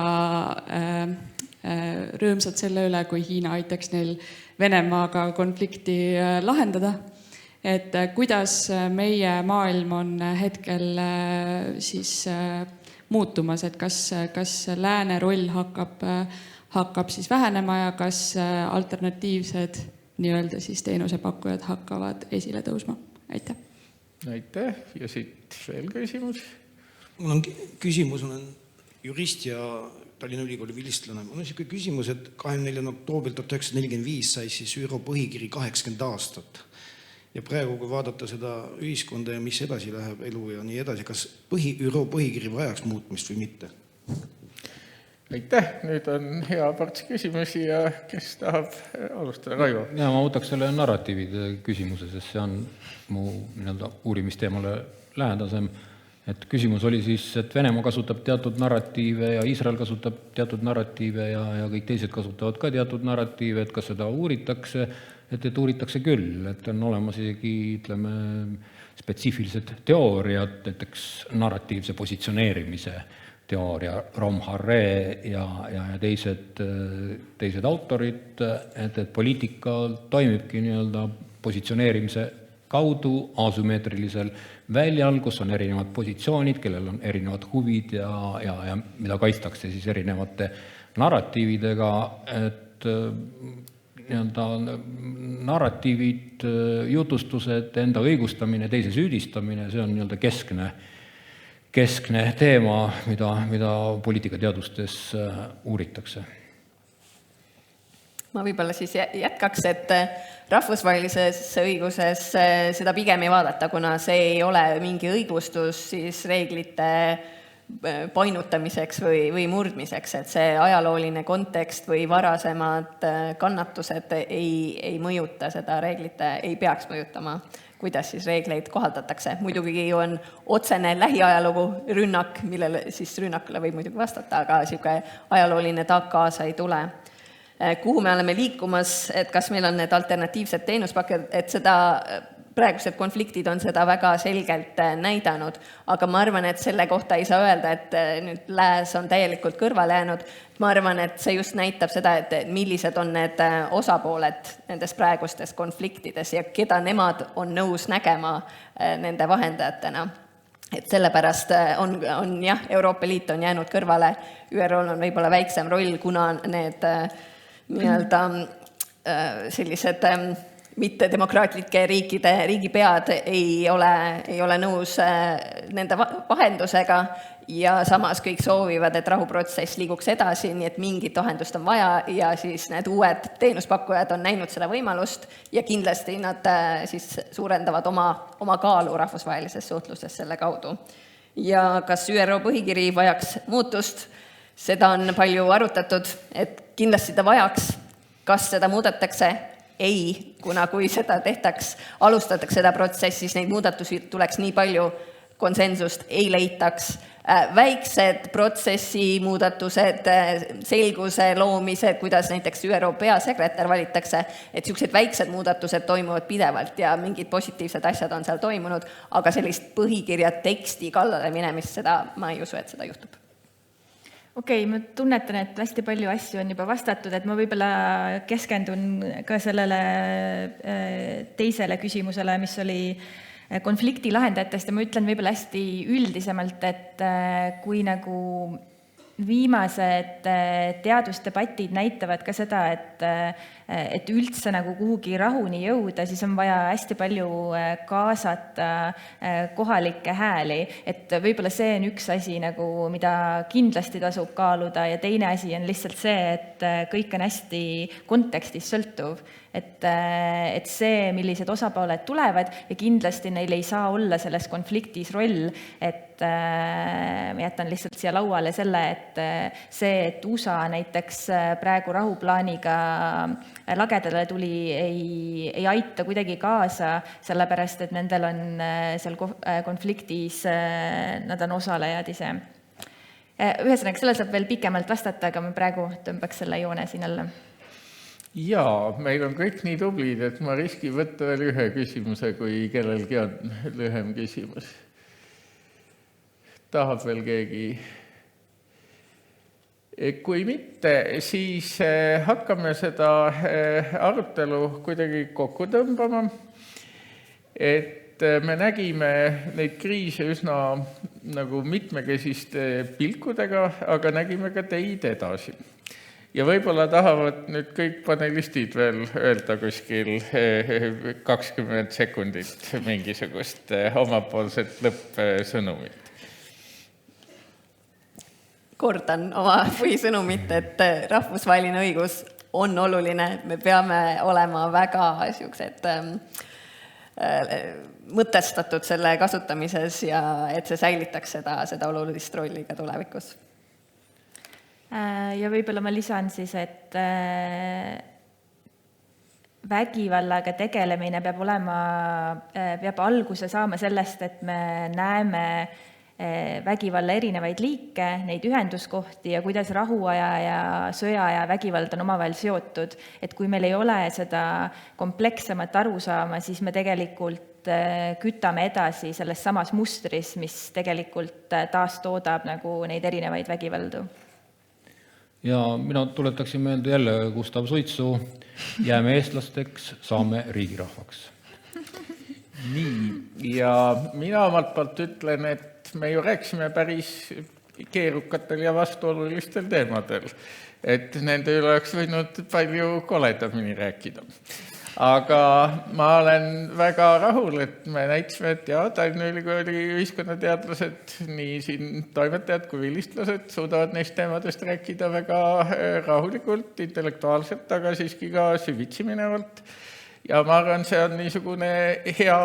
rõõmsad selle üle, kui Hiina aitaks neil Venemaaga konflikti lahendada. Et kuidas meie maailm on hetkel siis muutumas, et kas lääne roll hakkab siis vähenema ja kas alternatiivsed nii-öelda siis teenusepakkujad hakkavad esile tõusma? Aitäh! Aitäh! Ja siit veel küsimus. Mul on küsimus, olen jurist ja Tallinna Ülikooli vilistlane. Mul on selline küsimus, et 24. oktoobril 1945 sai siis ÜRO põhikiri 80 aastat. Ja praegu, kui vaadata seda ühiskonda ja mis edasi läheb elu ja nii edasi, kas ÜRO põhikiri vajaks muutmist või mitte? Aitäh! Nüüd on hea parts küsimusi ja kes tahab alustada? Raivo? Ja ma võtaks selle narratiivide küsimuse, sest see on mu uurimisteemale lähedasem. Et küsimus oli siis, et Venemaa kasutab teatud narratiive ja Iisrael kasutab teatud narratiive ja kõik teised kasutavad ka teatud narratiive, et kas seda uuritakse, et uuritakse küll, et on olemas isegi, ütleme, spetsiifilised teooriad, näiteks narratiivse positsioneerimise teooria, Rom Harre ja teised autorid, et poliitika toimibki nii-öelda positsioneerimise kaudu asümmeetrilisel väljal, kus on erinevad positsioonid, kellel on erinevad huvid ja mida kaitstakse siis erinevate narratiividega, et narratiivid, jutustused, enda õigustamine, teise süüdistamine, see on keskne teema, mida poliitikateadustes uuritakse. Ma võib-olla siis jätkaks, et rahvusvahelises õiguses seda pigem ei vaadata, kuna see ei ole mingi õigustus siis reeglite painutamiseks või murdmiseks, et see ajalooline kontekst või varasemad kannatused ei mõjuta seda reeglite, ei peaks mõjutama, kuidas siis reegleid kohaldatakse. Muidugi on otsene lähiajalugu rünnak, millele siis rünnakule võib muidugi vastata, aga selline ajalooline taak kaasa ei tule. Kuhu me oleme liikumas, et kas meil on need alternatiivsed teenuspakked, et seda praegused konfliktid on seda väga selgelt näidanud, aga ma arvan, et selle kohta ei saa öelda, et nüüd lääs on täielikult kõrvale jäänud. Ma arvan, et see just näitab seda, et millised on need osapooled nendes praegustes konfliktides ja keda nemad on nõus nägema nende vahendajatena. Et sellepärast on jah, Euroopa Liit on jäänud kõrvale, ÜRO on võib-olla väiksem roll, kuna need sellised mittedemokraatlike riigipead ei ole nõus nende vahendusega ja samas kõik soovivad, et rahuprotsess liiguks edasi, nii et mingit vahendust on vaja ja siis need uued teenuspakkujad on näinud seda võimalust ja kindlasti nad siis suurendavad oma kaalu rahvusvahelises suhtluses selle kaudu. Ja kas ÜRO põhikiri vajaks muutust? Seda on palju arutatud, et kindlasti ta vajaks, kas seda muudetakse? Ei, kuna kui seda alustatakse seda protsessi, siis neid muudatusi tuleks nii palju, konsensust ei leitaks. Väiksed protsessi muudatused, selguse loomised, kuidas näiteks ÜRO peasekretär valitakse, et sellised väiksed muudatused toimuvad pidevalt ja mingid positiivsed asjad on seal toimunud, aga sellist põhikirja teksti kallale minemist, seda ma ei usu, et seda juhtub. Okei, ma tunnetan, et hästi palju asju on juba vastatud, et ma võib-olla keskendun ka sellele teisele küsimusele, mis oli konflikti lahendajatest ja ma ütlen võib-olla hästi üldisemalt, et kui nagu viimased teadusdebatid näitavad ka seda, et üldse nagu kuhugi rahuni jõuda, siis on vaja hästi palju kaasata kohalikke hääli. Et võib-olla see on üks asi, nagu, mida kindlasti tasub kaaluda ja teine asi on lihtsalt see, et kõik on hästi kontekstis sõltuv. Et see, millised osapooled tulevad ja kindlasti neil ei saa olla selles konfliktis roll, et ma jätan lihtsalt siia lauale selle, et see, et USA näiteks praegu rahuplaaniga lagedale tuli, ei aita kuidagi kaasa, sellepärast, et nendel on seal konfliktis, nad on osalejad ise. Ühesõnaga, selle saab veel pikemalt vastata, aga ma praegu tõmbaks selle joone siin alla. Jaa, meil on kõik nii tublid, et ma riskin võtta veel ühe küsimuse, kui kellelgi on lühem küsimus. Tahab veel keegi? Kui mitte, siis hakkame seda arutelu kuidagi kokku tõmbama, et me nägime neid kriise üsna nagu mitmekesiste pilkudega, aga nägime ka teid edasi. Ja võib-olla tahavad nüüd kõik panelistid veel öelda kuskil 20 sekundit mingisugust omapoolset lõppsõnumit. Kordan oma põhisõnumit, et rahvusvaheline õigus on oluline, me peame olema väga siuksed mõtestatud selle kasutamises ja et see säilitaks seda olulist rolli ka tulevikus. Ja võib-olla ma lisan siis, et vägivallaga tegelemine peab alguse saama sellest, et me näeme vägivalla erinevaid liike, neid ühenduskohti ja kuidas rahuaja ja sõjaaja vägivald on omavahel seotud. Et kui meil ei ole seda komplekssemat arusaama, siis me tegelikult kütame edasi selles samas mustris, mis tegelikult taastoodab nagu neid erinevaid vägivaldu. Ja mina tuletaksin meelde jälle Gustav Suitsu, jääme eestlasteks, saame riigirahvaks. Nii, ja mina omalt poolt ütlen, et me ju rääkisime päris keerukatel ja vastuolulistel teemadel, et nende üle oleks võinud palju koledamini rääkida. Aga ma olen väga rahul, et me näitasime, et Tallinna Ülikooli ühiskonnateadlased, nii siin toimetajad kui vilistlased, suudavad neist teemadest rääkida väga rahulikult, intellektuaalselt, aga siiski ka süvitsi minevalt. Ja ma arvan, see on niisugune hea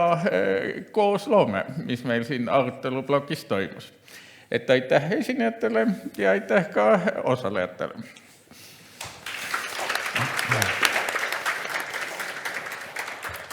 koosloome, mis meil siin arutelublokis toimus. Et aitäh esinejatele ja aitäh ka osalejatele.